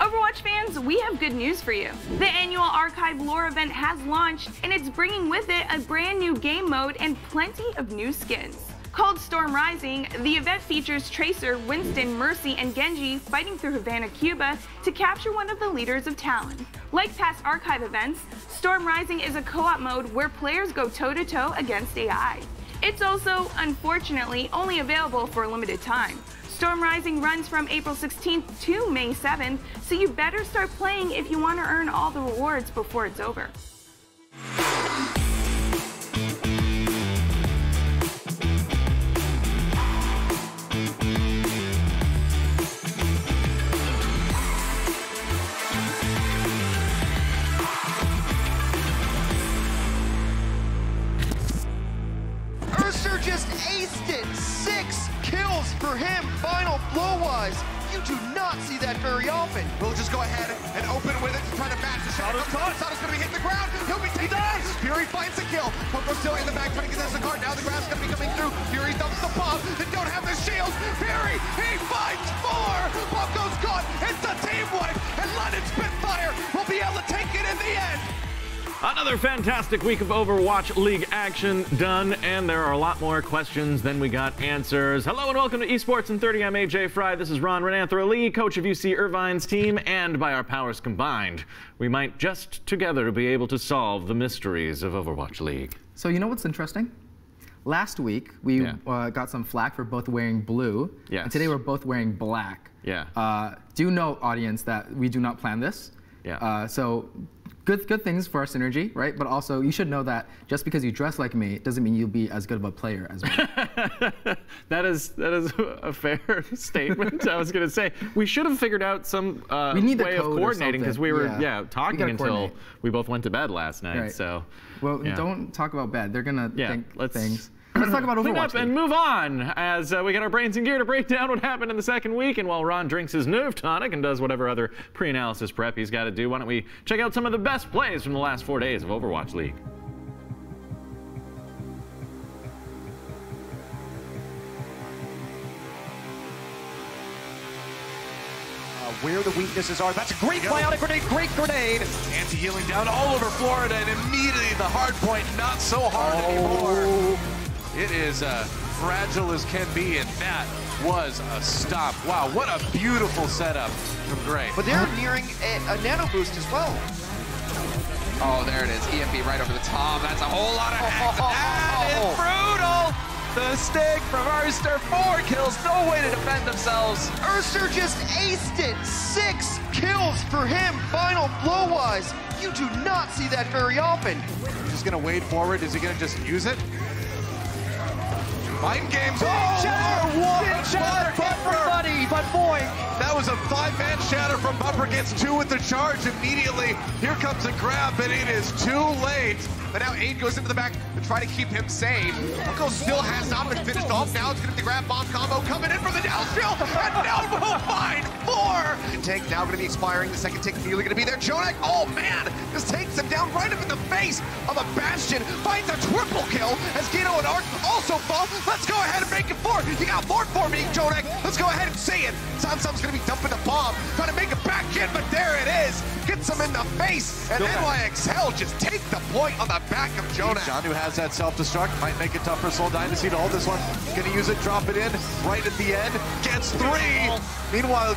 Overwatch fans, we have good news for you. The annual Archive Lore event has launched, and it's bringing with it a brand new game mode and plenty of new skins. Called Storm Rising, the event features Tracer, Winston, Mercy, and Genji fighting through Havana, Cuba to capture one of the leaders of Talon. Like past Archive events, Storm Rising is a co-op mode where players go toe-to-toe against AI. It's also, unfortunately, only available for a limited time. Storm Rising runs from April 16th to May 7th, so you better start playing if you want to earn all the rewards before it's over. Just aced it! 6 kills for him, final blow-wise. You do not see that very often. We'll just go ahead and open with it to try to match the shot. Sada's gonna be hitting the ground. He'll be taking it. Fury finds the kill. Poco still in the back trying to get this card. Now the grass gonna be coming through. Fury dumps the bomb. They don't have the shields. Fury, he fights more. Poco's caught. It's the team wipe. And London Spitfire will be able to take it in the end. Another fantastic week of Overwatch League action done, and there are a lot more questions than we got answers. Hello and welcome to Esports in 30. I'm AJ Fry. This is Ron Renanthra Lee, coach of UC Irvine's team, and by our powers combined, we might just together be able to solve the mysteries of Overwatch League. So you know what's interesting? Last week, we got some flack for both wearing blue, and today we're both wearing black. Do note, audience, that we do not plan this. So good things for our synergy, right? But also, you should know that just because you dress like me doesn't mean you'll be as good of a player as me. That is a fair statement. I was going to say we should have figured out some way of coordinating because we were talking until we both went to bed last night. So don't talk about bed. They're gonna think things. Let's talk about Overwatch. Clean up and move on as we get our brains in gear to break down what happened in the second week. And while Ron drinks his Nerve tonic and does whatever other pre-analysis prep he's got to do, why don't we check out some of the best plays from the last 4 days of Overwatch League. Where the weaknesses are. That's a great biotic grenade, great grenade. Anti-healing down all over Florida, and immediately the hard point not so hard anymore. It is fragile as can be, and that was a stop. Wow, what a beautiful setup from Gray. But they're nearing a nano boost as well. Oh, there it is. EMP right over the top. That's a whole lot of hacks. That is brutal. The stick from Erster. 4 kills. No way to defend themselves. Erster just aced it. 6 kills for him. Final blow-wise. You do not see that very often. Just going to wade forward. Is he going to just use it? Mind games. Shatter everybody but boy. That was a 5-man shatter from Bumper. Gets 2 with the charge immediately. Here comes a grab, but it is too late. But now Aid goes into the back to try to keep him safe. Uncle still has not been finished off. Now it's going to be the grab bomb combo coming in from the Dallas Fuel. And Novo find 4. The tank now going to be expiring. The second tank nearly going to be there. Jonak, oh man, this takes him down right up in the face of a Bastion. Finds a triple kill as Gino and Arc also fall. Let's go ahead and make it 4. You got 4 for me, Jonak. Let's go ahead and say it. Samsung's going to be dumping the bomb. Trying to make it back in, but there it is. Gets him in the face. And NYXL just take the point on the back of Jonak. John, who has that self-destruct, might make it tough for Seoul Dynasty to hold this one. Gonna use it, drop it in, right at the end. Gets 3. Meanwhile,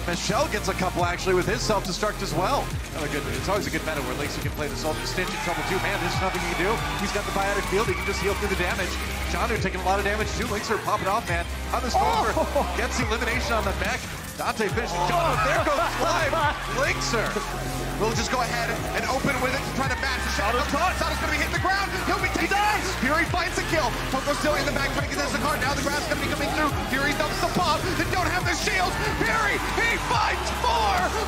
Michelle gets a couple actually with his self-destruct as well. It's always a good meta where at least you can play the Soldier Stitch in trouble too. Man, there's nothing he can do. He's got the biotic field. He can just heal through the damage. John, who's taking a lot of damage too. Linkser popping off, man. On the smoker, gets the elimination on the mech. Dante finishes. Oh, there goes Slime. Linkser. We'll just go ahead and open with it to try to match the shot. Sato's going to be hitting the ground. He'll be taken down. Fury finds the kill. Poco still in the back trying to get this card. Now the grass going to be coming through. Fury dumps the bomb. They don't have the shields. Fury, he fights 4.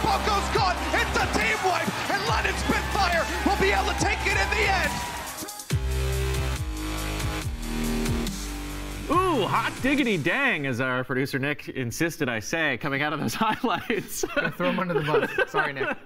Poco's gone. It's a team wipe. And London Spitfire will be able to take it in the end. Ooh, hot diggity dang, as our producer Nick insisted I say, coming out of those highlights. Throw him under the bus. Sorry, Nick.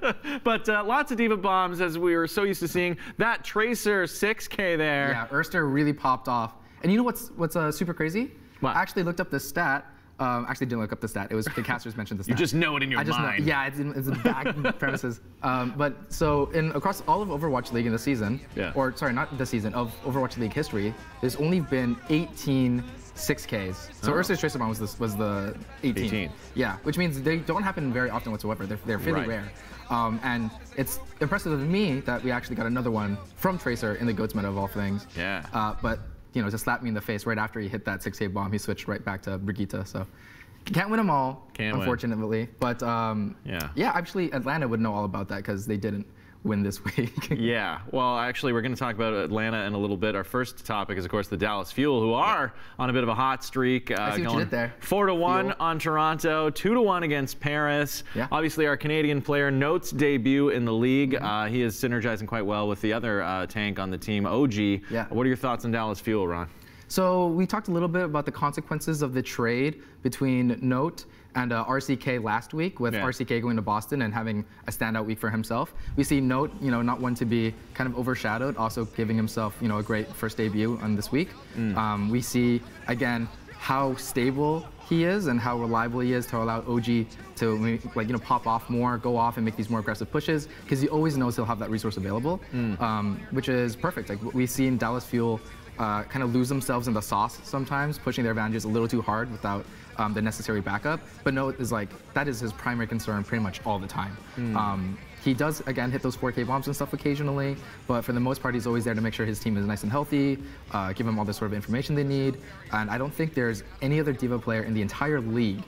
But lots of diva bombs, as we were so used to seeing. That Tracer 6K there. Yeah, Erster really popped off. And you know what's super crazy? What? I actually looked up this stat. Actually didn't look up the stat. It was the casters mentioned the stat. You just know it in your mind. Yeah, it's in the back premises. But so across all of Overwatch League in the season, or sorry, not the season, of Overwatch League history, there's only been 18 6Ks. So Ursa's Tracer Bomb was the 18. Yeah, which means they don't happen very often whatsoever. They're fairly rare. And it's impressive to me that we actually got another one from Tracer in the GOATS meta of all things. Yeah. But you know, just slapped me in the face right after he hit that 6K bomb. He switched right back to Brigitte. So can't win them all, unfortunately. But yeah, actually Atlanta would know all about that because they didn't win this week. Yeah, well, actually, we're going to talk about Atlanta in a little bit. Our first topic is, of course, the Dallas Fuel, who are on a bit of a hot streak. I see what you did there. 4-1 on Toronto, 2-1 against Paris. Yeah. Obviously, our Canadian player Note's debut in the league. He is synergizing quite well with the other tank on the team, OG. Yeah. What are your thoughts on Dallas Fuel, Ron? So we talked a little bit about the consequences of the trade between Note and RCK last week, with RCK going to Boston and having a standout week for himself. We see Note, you know, not one to be kind of overshadowed, also giving himself, you know, a great first debut on this week. We see again how stable he is and how reliable he is to allow OG to, like, you know, pop off more, go off and make these more aggressive pushes, because he always knows he'll have that resource available, which is perfect. Like we see in Dallas Fuel kind of lose themselves in the sauce sometimes, pushing their advantages a little too hard without the necessary backup. But Note is like, that is his primary concern pretty much all the time. He does, again, hit those 4K bombs and stuff occasionally, but for the most part, he's always there to make sure his team is nice and healthy, give them all the sort of information they need. And I don't think there's any other Diva player in the entire league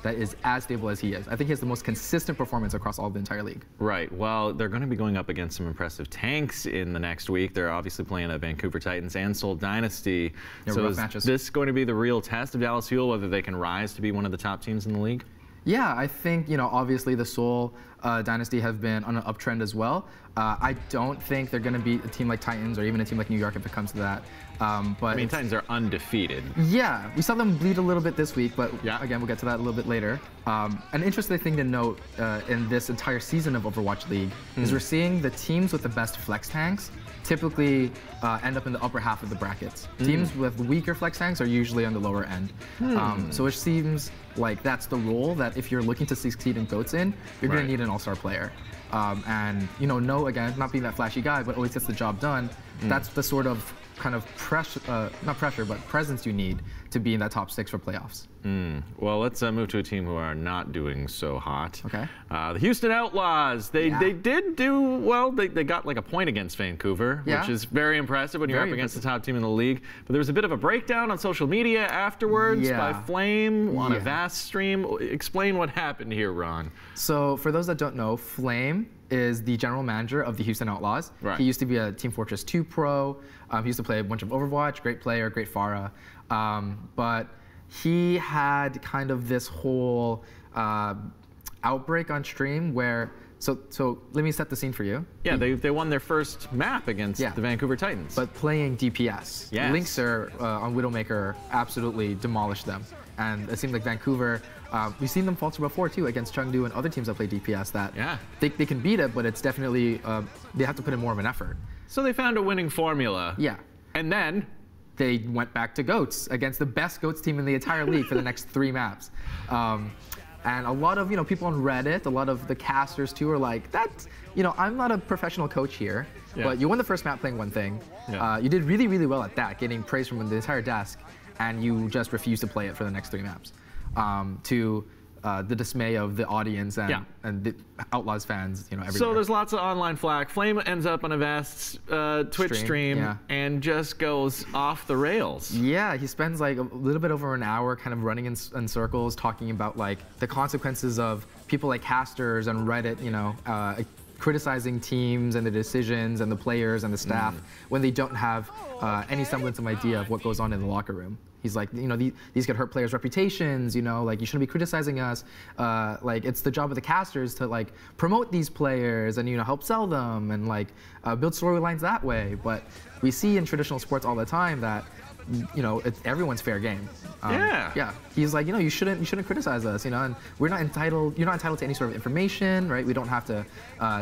that is as stable as he is. I think he has the most consistent performance across all the entire league. Right. Well, they're going to be going up against some impressive tanks in the next week. They're obviously playing at Vancouver Titans and Seoul Dynasty. Yeah, so rough is matches. this going to be the real test of Dallas Fuel, whether they can rise to be one of the top teams in the league? Yeah, I think, you know, obviously the Seoul Dynasty have been on an uptrend as well. I don't think they're going to beat a team like Titans or even a team like New York if it comes to that. But I mean, Titans are undefeated. Yeah, we saw them bleed a little bit this week, but again, we'll get to that a little bit later. An interesting thing to note in this entire season of Overwatch League is we're seeing the teams with the best flex tanks typically end up in the upper half of the brackets. Teams with weaker flex tanks are usually on the lower end. So it seems like that's the role that if you're looking to succeed in GOATS in, you're going to need an all-star player. And, you know, No, again, not being that flashy guy, but always gets the job done. That's the sort of kind of pressure, not pressure, but presence you need to be in that top 6 for playoffs. Well, let's move to a team who are not doing so hot. Okay. The Houston Outlaws. They did do well. They got like a point against Vancouver, which is very impressive when you're up against the top team in the league. But there was a bit of a breakdown on social media afterwards by Flame on a Vast stream. Explain what happened here, Ron. So for those that don't know, Flame is the general manager of the Houston Outlaws. He used to be a Team Fortress 2 pro. He used to play a bunch of Overwatch, great player, great Pharah. But he had kind of this whole outbreak on stream where, so let me set the scene for you. Yeah, they won their first map against the Vancouver Titans. But playing DPS. Linkser on Widowmaker absolutely demolished them. And it seemed like Vancouver, we've seen them falter before too against Chengdu and other teams that play DPS that they can beat it, but it's definitely, they have to put in more of an effort. So they found a winning formula. Yeah. And then they went back to GOATS against the best GOATS team in the entire league for the next 3 maps. And a lot of people on Reddit, a lot of the casters too, are like, that's, I'm not a professional coach here, but you won the first map playing one thing. You did really, really well at that, getting praise from the entire desk, and you just refused to play it for the next 3 maps. To the dismay of the audience and the Outlaws fans, everywhere. So there's lots of online flack. Flame ends up on a Vast Twitch stream and just goes off the rails. Yeah, he spends like a little bit over an hour kind of running in circles, talking about like the consequences of people like casters and Reddit, criticizing teams and the decisions and the players and the staff when they don't have any semblance of idea of what goes on in the locker room. He's like, these could hurt players' reputations, like you shouldn't be criticizing us. Like it's the job of the casters to like promote these players and help sell them and like build storylines that way. But we see in traditional sports all the time that it's everyone's fair game. Yeah. He's like, you shouldn't criticize us, and we're not entitled. You're not entitled to any sort of information, right? We don't have to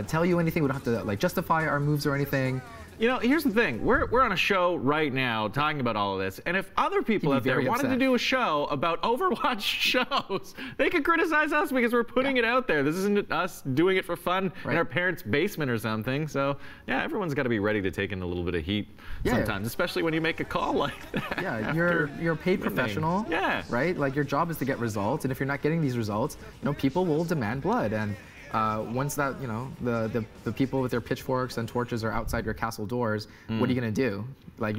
tell you anything. We don't have to like justify our moves or anything. Here's the thing. We're on a show right now talking about all of this, and if other people out there wanted to do a show about Overwatch shows, they could criticize us because we're putting it out there. This isn't us doing it for fun in our parents' basement or something. So, yeah, everyone's got to be ready to take in a little bit of heat sometimes, especially when you make a call like that. Yeah, you're a paid professional, right? Like your job is to get results, and if you're not getting these results, people will demand blood. And once that, the people with their pitchforks and torches are outside your castle doors, what are you gonna do? Like,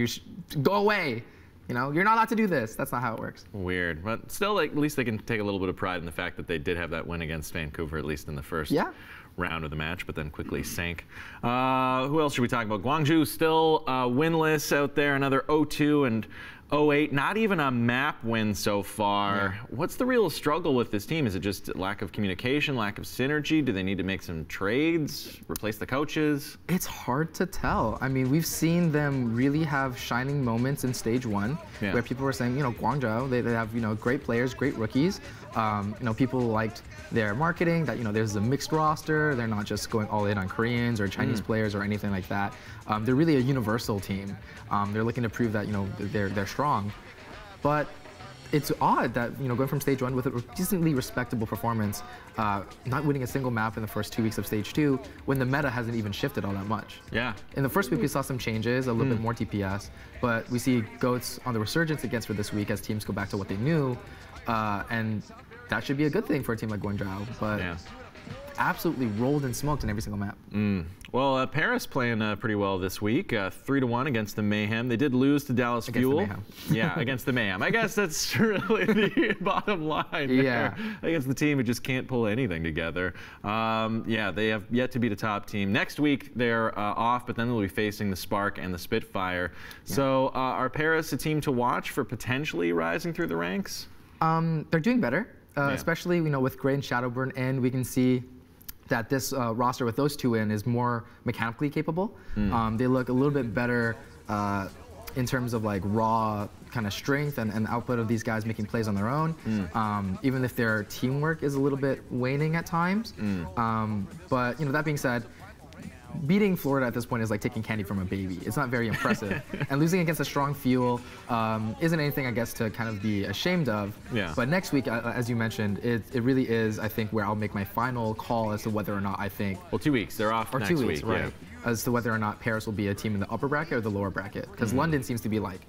go away. You're not allowed to do this. That's not how it works. Weird, but still, at least they can take a little bit of pride in the fact that they did have that win against Vancouver, at least in the first round of the match, but then quickly sank. Who else should we talk about? Gwangju still winless out there, another 0-2 and 0-8, not even a map win so far. What's the real struggle with this team? Is it just lack of communication, lack of synergy? Do they need to make some trades, replace the coaches? It's hard to tell. I mean, we've seen them really have shining moments in stage 1 where people were saying, Guangzhou, they have, great players, great rookies. People liked their marketing, that, there's a mixed roster. They're not just going all in on Koreans or Chinese players or anything like that. They're really a universal team. They're looking to prove that, they're strong. But it's odd that, going from stage 1 with a decently respectable performance, not winning a single map in the first 2 weeks of stage 2, when the meta hasn't even shifted all that much. Yeah. In the first week, we saw some changes, a little bit more DPS, but we see GOATS on the resurgence against for this week as teams go back to what they knew, and that should be a good thing for a team like Guangzhou, but absolutely rolled and smoked in every single map. Well, Paris playing pretty well this week, 3-1 against the Mayhem. They did lose to Dallas Fuel. Against the Mayhem. I guess that's really the bottom line there. Against the team who just can't pull anything together. They have yet to beat a top team. Next week they're off, but then they'll be facing the Spark and the Spitfire. So are Paris a team to watch for potentially rising through the ranks? They're doing better, especially with Gray and Shadowburn in. We can see that this roster with those two in is more mechanically capable. They look a little bit better in terms of like raw kind of strength and output of these guys making plays on their own, even if their teamwork is a little bit waning at times. But that being said, beating Florida at this point is like taking candy from a baby. It's not very impressive. And losing against a strong Fuel isn't anything, I guess, to kind of be ashamed of. But next week, as you mentioned, it really is, I think, where I'll make my final call as to whether or not I think... Well, 2 weeks. They're off next week. Right. As to whether or not Paris will be a team in the upper bracket or the lower bracket. Because London seems to be like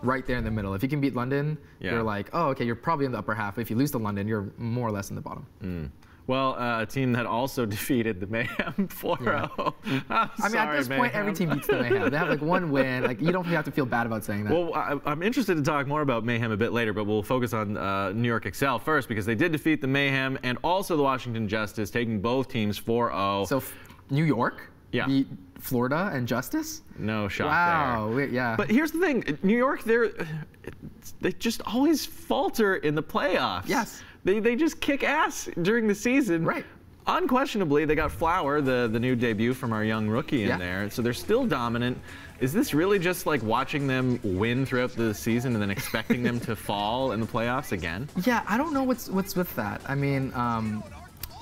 right there in the middle. If you can beat London, you're like, oh, okay, you're probably in the upper half. If you lose to London, you're more or less in the bottom. Well, a team that also defeated the Mayhem 4-0. I mean, at this point, every team beats the Mayhem. They have like one win. Like, you don't have to feel bad about saying that. Well, I'm interested to talk more about Mayhem a bit later, but we'll focus on New York Excel first because they did defeat the Mayhem and also the Washington Justice, taking both teams 4-0. So New York beat Florida and Justice? No shock there. Yeah. But here's the thing. New York, they just always falter in the playoffs. Yes. They just kick ass during the season. Right. Unquestionably, they got Flower, the new debut from our young rookie in there, so they're still dominant. Is this really just like watching them win throughout the season and then expecting them to fall in the playoffs again? Yeah, I don't know what's with that. I mean,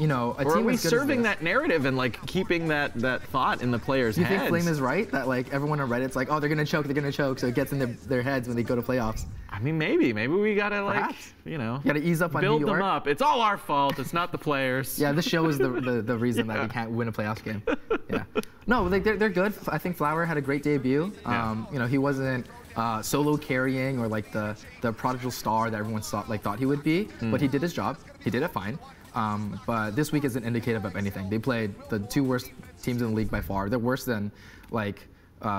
you know, or are we serving that narrative and like keeping that thought in the players' heads? Do you think Flame is right that like everyone on Reddit's like, oh, they're gonna choke, so it gets in their heads when they go to playoffs? I mean, maybe we gotta like, you know, you gotta ease up on build New York. them up. It's all our fault. It's not the players. Yeah, this show is the reason that we can't win a playoffs game. Yeah, no, like they're good. I think Flower had a great debut. You know, he wasn't solo carrying or like the prodigal star that everyone thought he would be, but he did his job. He did it fine. But this week isn't indicative of anything. They played the 2 worst teams in the league by far. They're worse than like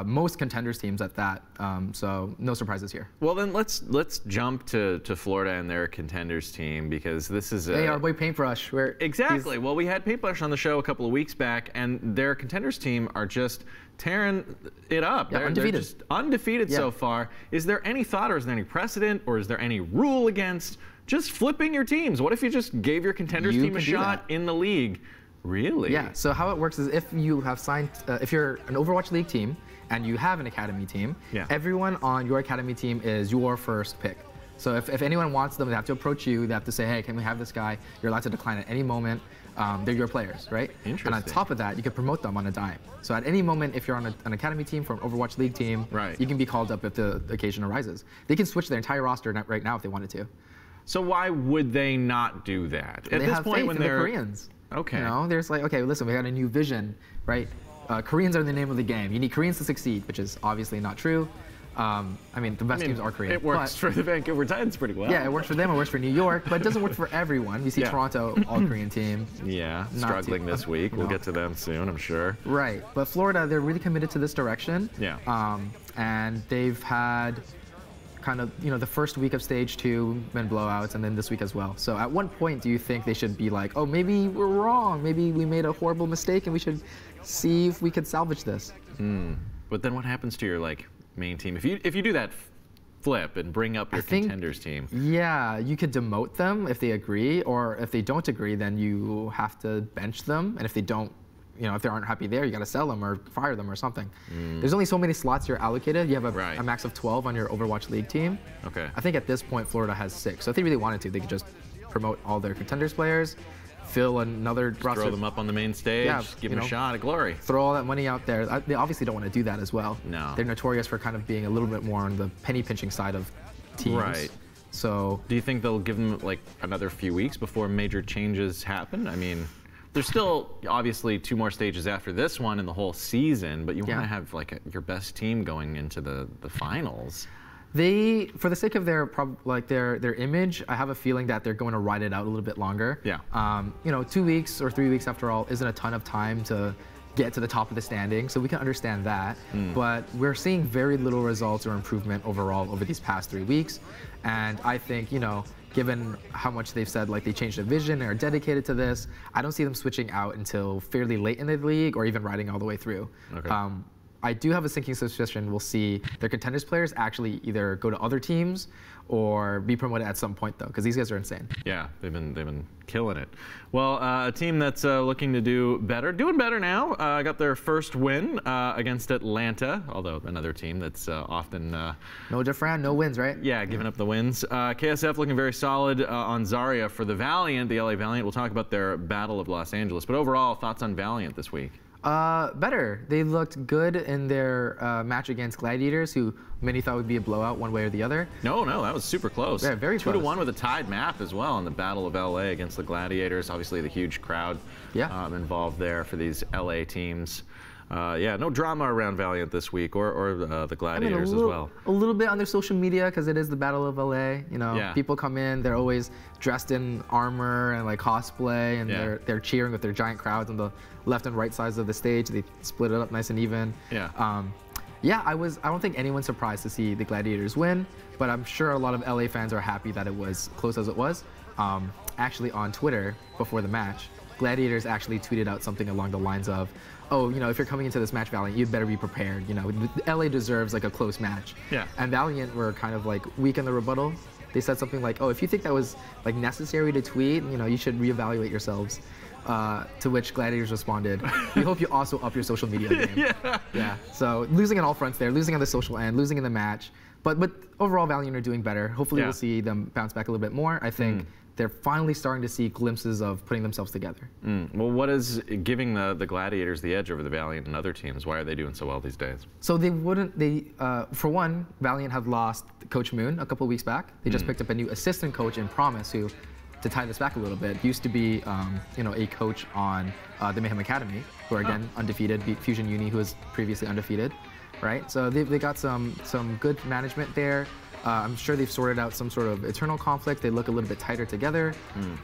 most contenders teams at that. So no surprises here. Well, then let's jump to Florida and their contenders team because this is hey, our boy Paintbrush. Exactly. Well, we had Paintbrush on the show a couple of weeks back, and their contenders team are just tearing it up. Yeah, undefeated. They're just undefeated so far. Is there any thought, or is there any precedent, or is there any rule against just flipping your teams? What if you just gave your contenders team a shot in the league? Really? Yeah, so how it works is if you have signed, if you're an Overwatch League team and you have an academy team, everyone on your academy team is your first pick. So if anyone wants them, they have to approach you, they have to say, hey, can we have this guy? You're allowed to decline at any moment. They're your players, right? Interesting. And on top of that, you can promote them on a dime. So at any moment, if you're on an academy team from Overwatch League team, you can be called up if the occasion arises. They can switch their entire roster right now if they wanted to. So why would they not do that? At this point, when they're Koreans. Okay. You know, there's like, okay, listen, we got a new vision, right? Koreans are the name of the game. You need Koreans to succeed, which is obviously not true. I mean, the best teams are Korean. It works for the Vancouver Titans pretty well. Yeah, it works for them. It works for New York, but it doesn't work for everyone. We see Toronto, all-Korean team. Yeah, struggling this week. We'll get to them soon, I'm sure. Right, but Florida, they're really committed to this direction. Yeah. And they've had kind of, you know, the first week of stage 2 been blowouts, and then this week as well. So at one point, do you think they should be like, oh, maybe we're wrong, maybe we made a horrible mistake, and we should see if we could salvage this? But then what happens to your like main team if you do that flip and bring up your contenders team? Yeah, you could demote them if they agree, or if they don't agree, then you have to bench them, and if they don't, you know, if they aren't happy there, you got to sell them or fire them or something. There's only so many slots you're allocated. You have a max of 12 on your Overwatch League team. Okay. I think at this point, Florida has 6. So if they really wanted to, they could just promote all their contenders players, fill another roster. Throw them up on the main stage, give them a shot at glory. Throw all that money out there. They obviously don't want to do that as well. No. They're notorious for kind of being a little bit more on the penny pinching side of teams. Right. So do you think they'll give them like another few weeks before major changes happen? I mean, there's still obviously 2 more stages after this one in the whole season, but you want to have like your best team going into the finals. They, for the sake of their image, I have a feeling that they're going to ride it out a little bit longer. Yeah. You know, 2 weeks or 3 weeks after all isn't a ton of time to get to the top of the standing, so we can understand that. But we're seeing very little results or improvement overall over these past 3 weeks, and I think, you know, given how much they've said like they changed their vision and are dedicated to this, I don't see them switching out until fairly late in the league or even riding all the way through. Okay. I do have a sinking suspicion we'll see their contenders players actually either go to other teams or be promoted at some point, though, because these guys are insane. Yeah, they've been killing it. Well, a team that's looking to do better, doing better now, got their first win against Atlanta, although another team that's often... no Jafran, no wins, right? Yeah, giving up the wins. KSF looking very solid on Zarya for the Valiant, the LA Valiant. We'll talk about their Battle of Los Angeles, but overall, thoughts on Valiant this week? Better. They looked good in their match against Gladiators, who many thought would be a blowout one way or the other. No, that was super close. Yeah, very close. 2-1 with a tied map as well in the Battle of LA against the Gladiators. Obviously, the huge crowd involved there for these LA teams. yeah, no drama around Valiant this week, or the Gladiators as well. A little bit on their social media because it is the Battle of LA. You know, Yeah. people come in, they're always dressed in armor and like cosplay, and they're cheering with their giant crowds on the left and right sides of the stage. They split it up nice and even. Yeah. Yeah, I don't think anyone's surprised to see the Gladiators win, but I'm sure a lot of LA fans are happy that it was close as it was. Actually, on Twitter before the match, Gladiators actually tweeted out something along the lines of, "Oh, you know, if you're coming into this match, Valiant, you better be prepared. You know, LA deserves like a close match." Yeah. And Valiant were kind of like weak in the rebuttal. They said something like, "Oh, if you think that was like necessary to tweet, you know, you should reevaluate yourselves." To which Gladiators responded, "We hope you also up your social media game." Yeah. So losing on all fronts there, losing on the social end, losing in the match. But overall, Valiant are doing better. Hopefully we'll see them bounce back a little bit more. I think they're finally starting to see glimpses of putting themselves together. Well, what is giving the Gladiators the edge over the Valiant and other teams? Why are they doing so well these days? So for one, Valiant had lost Coach Moon a couple of weeks back. They just picked up a new assistant coach in Promise, who, to tie this back a little bit, used to be you know, a coach on the Mayhem Academy, who are again undefeated, beat Fusion Uni, who was previously undefeated, right? So they got some good management there. I'm sure they've sorted out some sort of internal conflict. They look a little bit tighter together.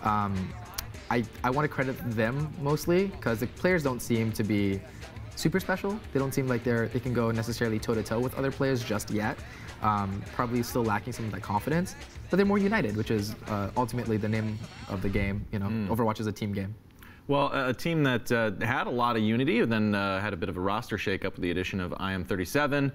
I want to credit them mostly because the players don't seem to be super special. They don't seem like they can go necessarily toe-to-toe with other players just yet. Probably still lacking some of that confidence, but they're more united, which is ultimately the name of the game. You know, Overwatch is a team game. Well, a team that had a lot of unity and then had a bit of a roster shakeup with the addition of IM37.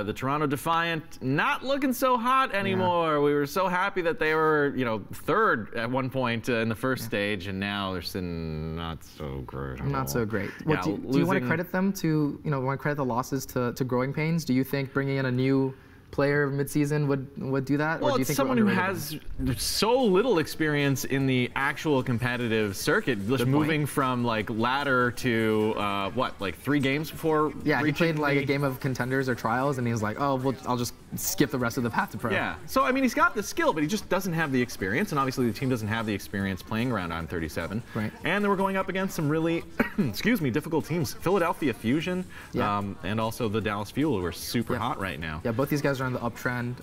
The Toronto Defiant not looking so hot anymore. We were so happy that they were, you know, third at one point in the first stage, and now they're sitting not so great. Not so great. Well, do you want to credit them to, you know, want to credit the losses to growing pains? Do you think bringing in a new player mid-season would do that? Well, or do you it's think someone who has so little experience in the actual competitive circuit, just moving from like ladder to what, like 3 games before? Yeah, he played like a game of contenders or trials, and he was like, "Oh, well, I'll just skip the rest of the path to pro." Yeah. So I mean, he's got the skill, but he just doesn't have the experience, and obviously the team doesn't have the experience playing around IM37. Right. And they were going up against some really, excuse me, difficult teams. Philadelphia Fusion, and also the Dallas Fuel, who are super hot right now. Yeah, both these guys are on the uptrend.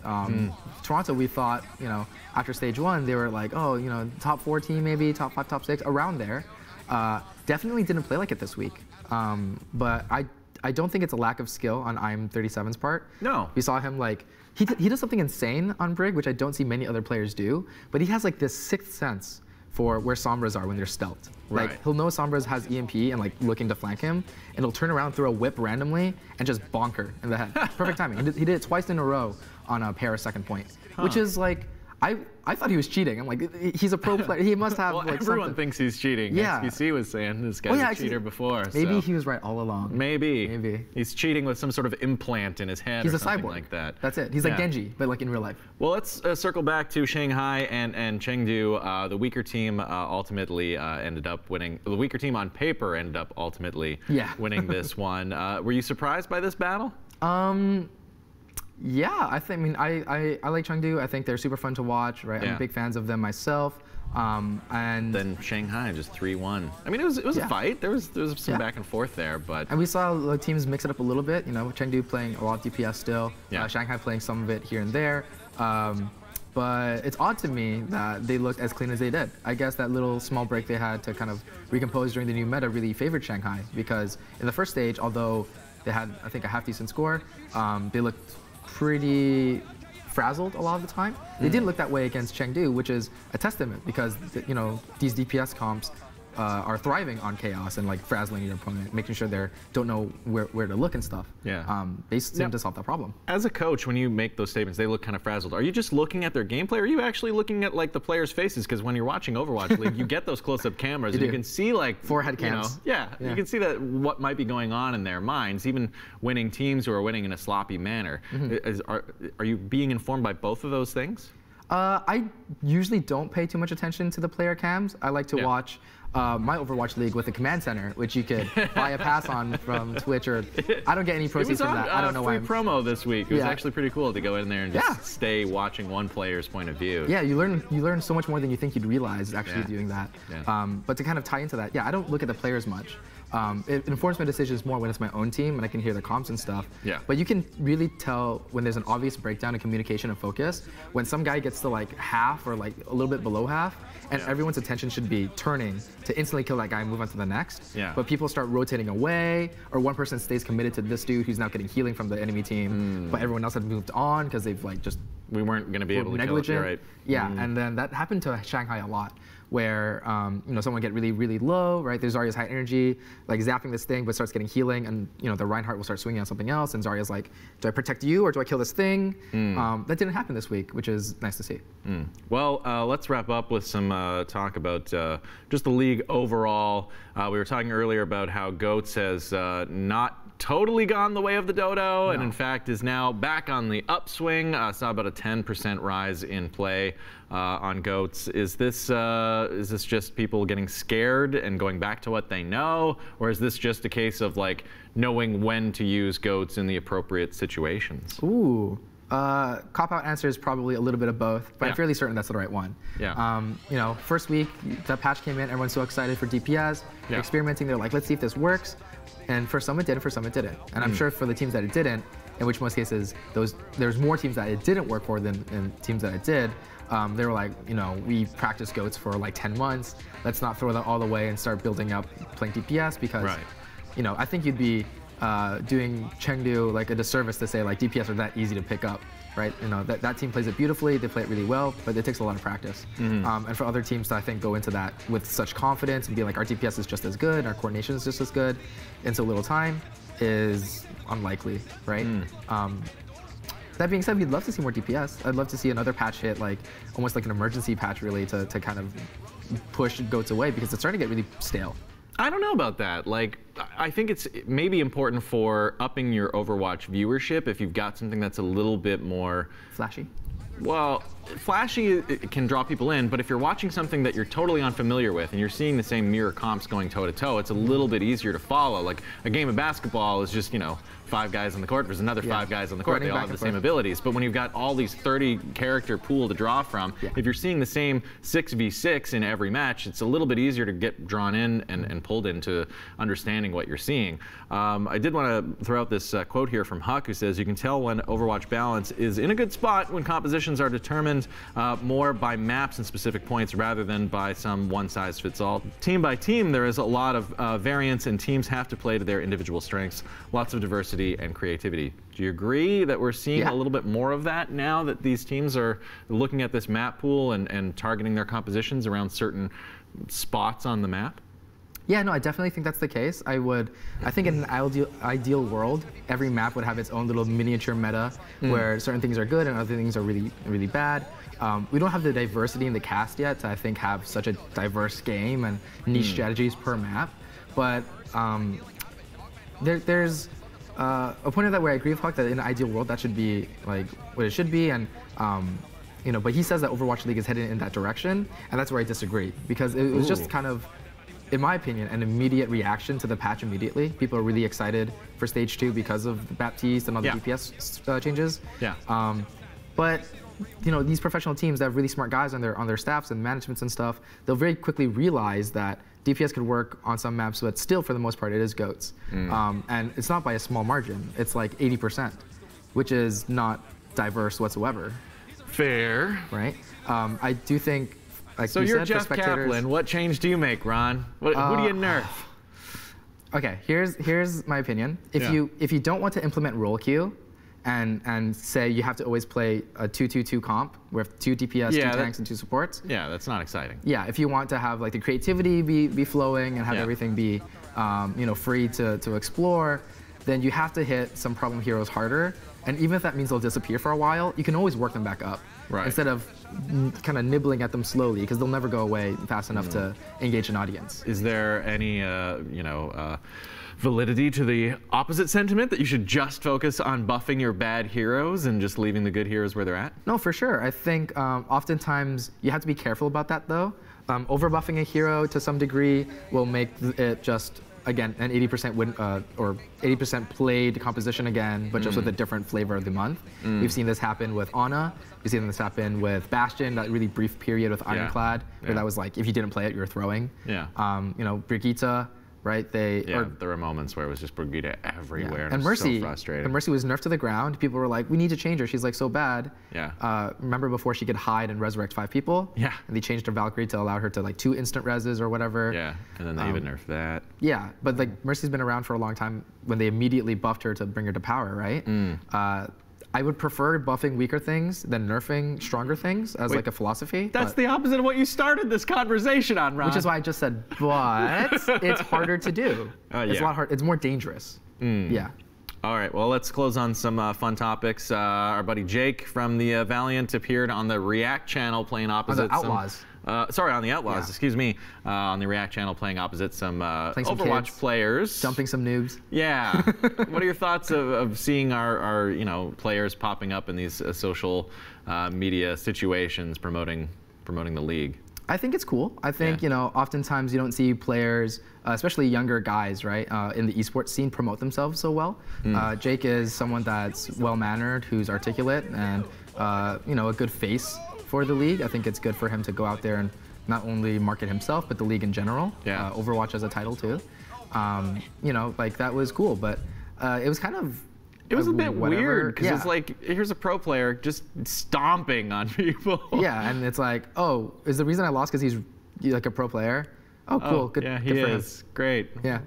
Toronto, we thought, you know, after stage 1, they were like, oh, you know, top 4 team maybe, top 5, top 6, around there. Definitely didn't play like it this week. But I don't think it's a lack of skill on IM37's part. No. We saw him like, he does something insane on Brig, which I don't see many other players do, but he has like this 6th sense for where Sombras are when they're stealthed. Right. Like, he'll know Sombras has EMP and like looking to flank him, and he'll turn around, throw a whip randomly, and just bonk her in the head. Perfect timing. He did it twice in a row on a Paris second point, which is like, I thought he was cheating. I'm like, he's a pro player. He must have well, like everyone something. thinks he's cheating. Yeah. XQC was saying this guy's a cheater before. Maybe so. he was right all along. Maybe. He's cheating with some sort of implant in his head He's or a something cyborg. like that. That's it. He's like Genji, but like in real life. Well, let's circle back to Shanghai and Chengdu. The weaker team ultimately ended up winning. The weaker team on paper ended up ultimately winning this one. Were you surprised by this battle? Yeah, I like Chengdu. I think they're super fun to watch, right? I'm big fans of them myself. And then Shanghai just 3-1. I mean, it was a fight. There was some back and forth there, but and we saw teams mix it up a little bit. You know, Chengdu playing a lot of DPS still. Shanghai playing some of it here and there. But it's odd to me that they looked as clean as they did. I guess that little small break they had to kind of recompose during the new meta really favored Shanghai, because in the first stage, although they had, I think, a half-decent score, they looked pretty frazzled a lot of the time. They didn't look that way against Chengdu, which is a testament, because you know, these DPS comps are thriving on chaos and like frazzling your opponent, making sure they don't know where to look and stuff. They seem to solve that problem. As a coach, when you make those statements, they look kind of frazzled. Are you just looking at their gameplay, or are you actually looking at like the players' faces? Because when you're watching Overwatch League, you get those close-up cameras, and you can see like forehead cams. You can see that what might be going on in their minds. Even winning teams who are winning in a sloppy manner. Are you being informed by both of those things? I usually don't pay too much attention to the player cams. I like to watch my Overwatch League with a command center, which you could buy a pass on from Twitch, or I don't get any proceeds from that. I don't know why. It was on free promo this week. It was actually pretty cool to go in there and just stay watching one player's point of view. Yeah, you learn so much more than you think you'd realize actually doing that. But to kind of tie into that, I don't look at the players much. It informs my decisions more when it's my own team and I can hear the comms and stuff. Yeah. But you can really tell when there's an obvious breakdown in communication and focus, when some guy gets to like half or like a little bit below half, and everyone's attention should be turning to instantly kill that guy and move on to the next. Yeah. But people start rotating away, or one person stays committed to this dude who's now getting healing from the enemy team, but everyone else had moved on because they've like just we weren't going to be able to negligent. kill it, right? Yeah, and then that happened to Shanghai a lot, where you know, someone get really, really low, right? There's Zarya's high energy, like zapping this thing, but starts getting healing, and you know, the Reinhardt will start swinging on something else, and Zarya's like, do I protect you or do I kill this thing? That didn't happen this week, which is nice to see. Well, let's wrap up with some talk about just the league overall. We were talking earlier about how Goats has not totally gone the way of the dodo, and in fact is now back on the upswing. Saw about a 10% rise in play on Goats. Is this just people getting scared and going back to what they know, or is this just a case of like knowing when to use Goats in the appropriate situations? Ooh. Cop-out answer is probably a little bit of both, but I'm fairly certain that's the right one. Yeah. You know, first week, the patch came in, everyone's so excited for DPS. They're experimenting, they're like, let's see if this works. And for some it did, and for some it didn't. And I'm sure for the teams that it didn't, in which most cases, there's more teams that it didn't work for than teams that it did. They were like, you know, we practiced Goats for like 10 months. Let's not throw that all away and start building up playing DPS because, you know, I think you'd be doing Chengdu like a disservice to say like DPS are that easy to pick up, right? You know, that team plays it beautifully, they play it really well, but it takes a lot of practice. And for other teams to, I think, go into that with such confidence and be like, our DPS is just as good, our coordination is just as good in so little time is unlikely, right? That being said, we'd love to see more DPS. I'd love to see another patch hit, like almost like an emergency patch really to kind of push Goats away because it's starting to get really stale. I don't know about that. Like, I think it's maybe important for upping your Overwatch viewership if you've got something that's a little bit more flashy. Well, flashy can draw people in, but if you're watching something that you're totally unfamiliar with and you're seeing the same mirror comps going toe to toe, it's a little bit easier to follow. Like a game of basketball is just, you know, 5 guys on the court, there's another 5 guys on the court, they all have the same abilities. But when you've got all these 30 character pool to draw from, if you're seeing the same 6v6 in every match, it's a little bit easier to get drawn in and pulled into understanding what you're seeing. I did want to throw out this quote here from Huck, who says, you can tell when Overwatch balance is in a good spot when compositions are determined more by maps and specific points rather than by some one-size-fits-all. Team by team, there is a lot of variance, and teams have to play to their individual strengths. Lots of diversity and creativity. Do you agree that we're seeing a little bit more of that now that these teams are looking at this map pool and targeting their compositions around certain spots on the map? Yeah, no, I definitely think that's the case. I think in an ideal world, every map would have its own little miniature meta where certain things are good and other things are really, really bad. We don't have the diversity in the cast yet to, I think, have such a diverse game and niche strategies per map. But there's a point of that where I agree with Huck that in an ideal world that should be like what it should be, and you know, but he says that Overwatch League is headed in that direction, and that's where I disagree because it was just kind of, in my opinion, an immediate reaction to the patch immediately. People are really excited for Stage 2 because of the Baptiste and all the DPS changes. But you know, these professional teams that have really smart guys on their staffs and managements and stuff, they'll very quickly realize that DPS could work on some maps, but still, for the most part, it is Goats. And it's not by a small margin. It's like 80%, which is not diverse whatsoever. Fair. Right? I do think, like so you're Jeff Kaplan. What change do you make, Ron? Who do you nerf? Okay, here's my opinion. If you don't want to implement role queue, and say you have to always play a 2-2-2 comp with 2 DPS, 2 tanks, and 2 supports. Yeah, that's not exciting. Yeah, if you want to have like the creativity be flowing and have everything be you know, free to explore, then you have to hit some problem heroes harder. And even if that means they'll disappear for a while, you can always work them back up. Instead of kind of nibbling at them slowly, because they'll never go away fast enough to engage an audience. Is there any you know, validity to the opposite sentiment that you should just focus on buffing your bad heroes and just leaving the good heroes where they're at? No, for sure. I think oftentimes you have to be careful about that, though. Over-buffing a hero to some degree will make it just, again, an 80% win or 80% played composition again, but just with a different flavor of the month. We've seen this happen with Ana. We've seen this happen with Bastion, that really brief period with Ironclad, where that was like, if you didn't play it, you were throwing. You know, Brigitte, right? There were moments where it was just Brigitte everywhere, and and it was Mercy, so frustrating. and Mercy was nerfed to the ground. People were like, "We need to change her. She's like so bad." Yeah. Remember before she could hide and resurrect 5 people? Yeah. And they changed her Valkyrie to allow her to like 2 instant reses or whatever. Yeah. And then they even nerfed that. Yeah, but like Mercy's been around for a long time. When they immediately buffed her to bring her to power, right? I would prefer buffing weaker things than nerfing stronger things as like a philosophy. That's the opposite of what you started this conversation on, Ron. Which is why I just said, but it's harder to do. It's a lot harder. It's more dangerous. Yeah. All right, well, let's close on some fun topics. Our buddy Jake from the Valiant appeared on the React channel playing opposite the Outlaws. Sorry, on the Outlaws, excuse me. On the React channel playing opposite some Overwatch kids, players. Jumping some noobs. Yeah. What are your thoughts of seeing our players popping up in these social media situations promoting the league? I think it's cool. I think, oftentimes you don't see players, especially younger guys, right, in the esports scene promote themselves so well. Jake is someone that's well-mannered, who's articulate, and, a good face for the league. I think it's good for him to go out there and not only market himself, but the league in general. Yeah. Overwatch as a title, too. That was cool, but it was kind of... It was a bit weird because it's like, here's a pro player just stomping on people. Yeah, and it's like, oh, is the reason I lost because he's like a pro player? Oh, cool. Good. Yeah, he good for is. Great. Yeah.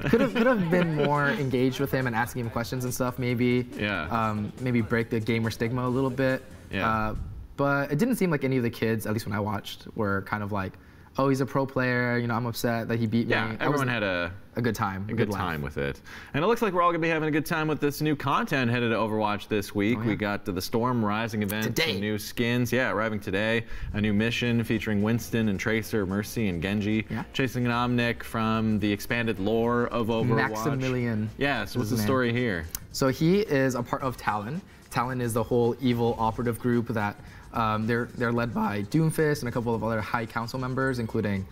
Could have been more engaged with him and asking him questions and stuff. Maybe. Yeah. Maybe break the gamer stigma a little bit. Yeah. But it didn't seem like any of the kids, at least when I watched, were kind of like, oh, he's a pro player. I'm upset that he beat me. Yeah, everyone had a good time. A good time with it. And it looks like we're all going to be having a good time with this new content headed to Overwatch this week. We got the Storm Rising event, some new skins. Yeah, arriving today. A new mission featuring Winston and Tracer, Mercy, and Genji. Yeah. Chasing an Omnic from the expanded lore of Overwatch. Maximilian. Yeah, so what's the story here? So he is a part of Talon. Talon is the whole evil operative group that they're led by Doomfist and a couple of other high council members, including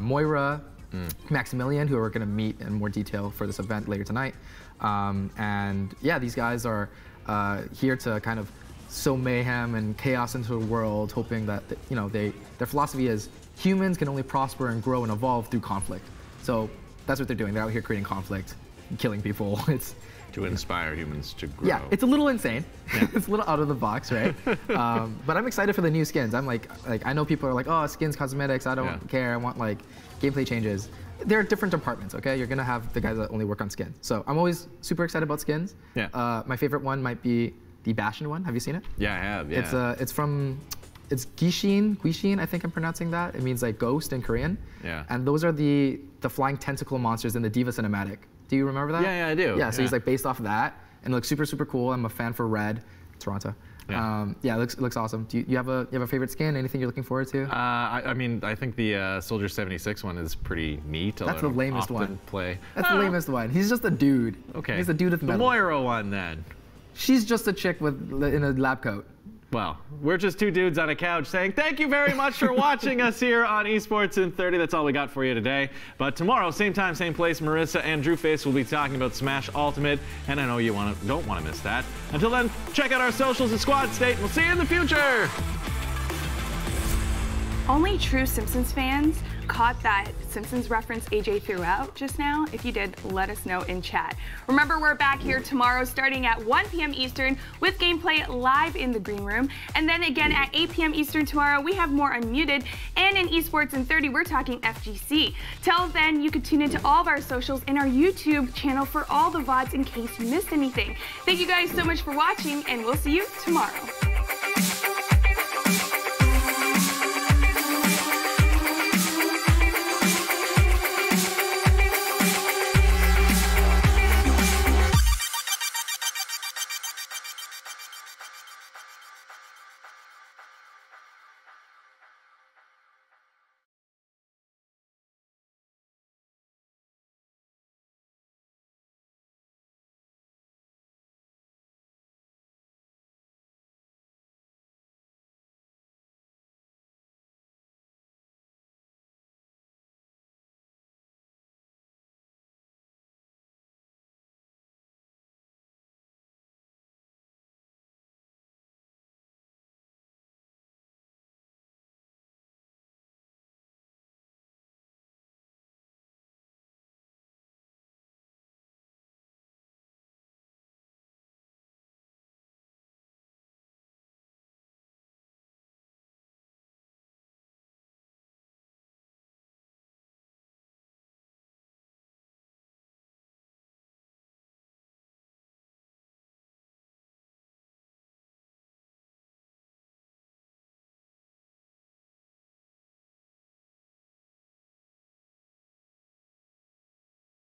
Moira, Maximilian, who we're going to meet in more detail for this event later tonight. And yeah, these guys are here to kind of sow mayhem and chaos into the world, hoping that their philosophy is humans can only prosper and grow and evolve through conflict. So that's what they're doing. They're out here creating conflict, killing people. It's to inspire humans to grow. Yeah, it's a little insane. Yeah. It's a little out of the box, right? But I'm excited for the new skins. I'm like I know people are like, oh, skins, cosmetics. I don't care. I want like gameplay changes. There are different departments, okay? You're gonna have the guys that only work on skins. So I'm always super excited about skins. Yeah. My favorite one might be the Bastion one. Have you seen it? Yeah, I have. Yeah. It's Guishin, I think I'm pronouncing that. It means like ghost in Korean. Yeah. And those are the flying tentacle monsters in the Diva cinematic. Do you remember that? Yeah, I do. Yeah, so he's like based off of that, and it looks super, super cool. I'm a fan for Red, Toronto. Yeah, it looks awesome. Do you have a favorite skin? Anything you're looking forward to? I mean, I think the Soldier 76 one is pretty neat. That's the lamest one. That's the lamest one. He's just a dude. Okay. He's a dude with metal. The Moira one then. She's just a chick in a lab coat. Well, we're just two dudes on a couch saying thank you very much for watching us here on Esports in 30. That's all we got for you today. But tomorrow, same time, same place, Marissa and Drewface will be talking about Smash Ultimate, and I know you don't want to miss that. Until then, check out our socials at Squad State, and we'll see you in the future. Only true Simpsons fans caught that Simpsons reference AJ threw out just now. If you did, let us know in chat. Remember, we're back here tomorrow starting at 1 p.m. Eastern with gameplay live in the green room. And then again at 8 p.m. Eastern tomorrow, we have more Unmuted. And in Esports in 30, we're talking FGC. Till then, you can tune into all of our socials and our YouTube channel for all the VODs in case you missed anything. Thank you guys so much for watching, and we'll see you tomorrow.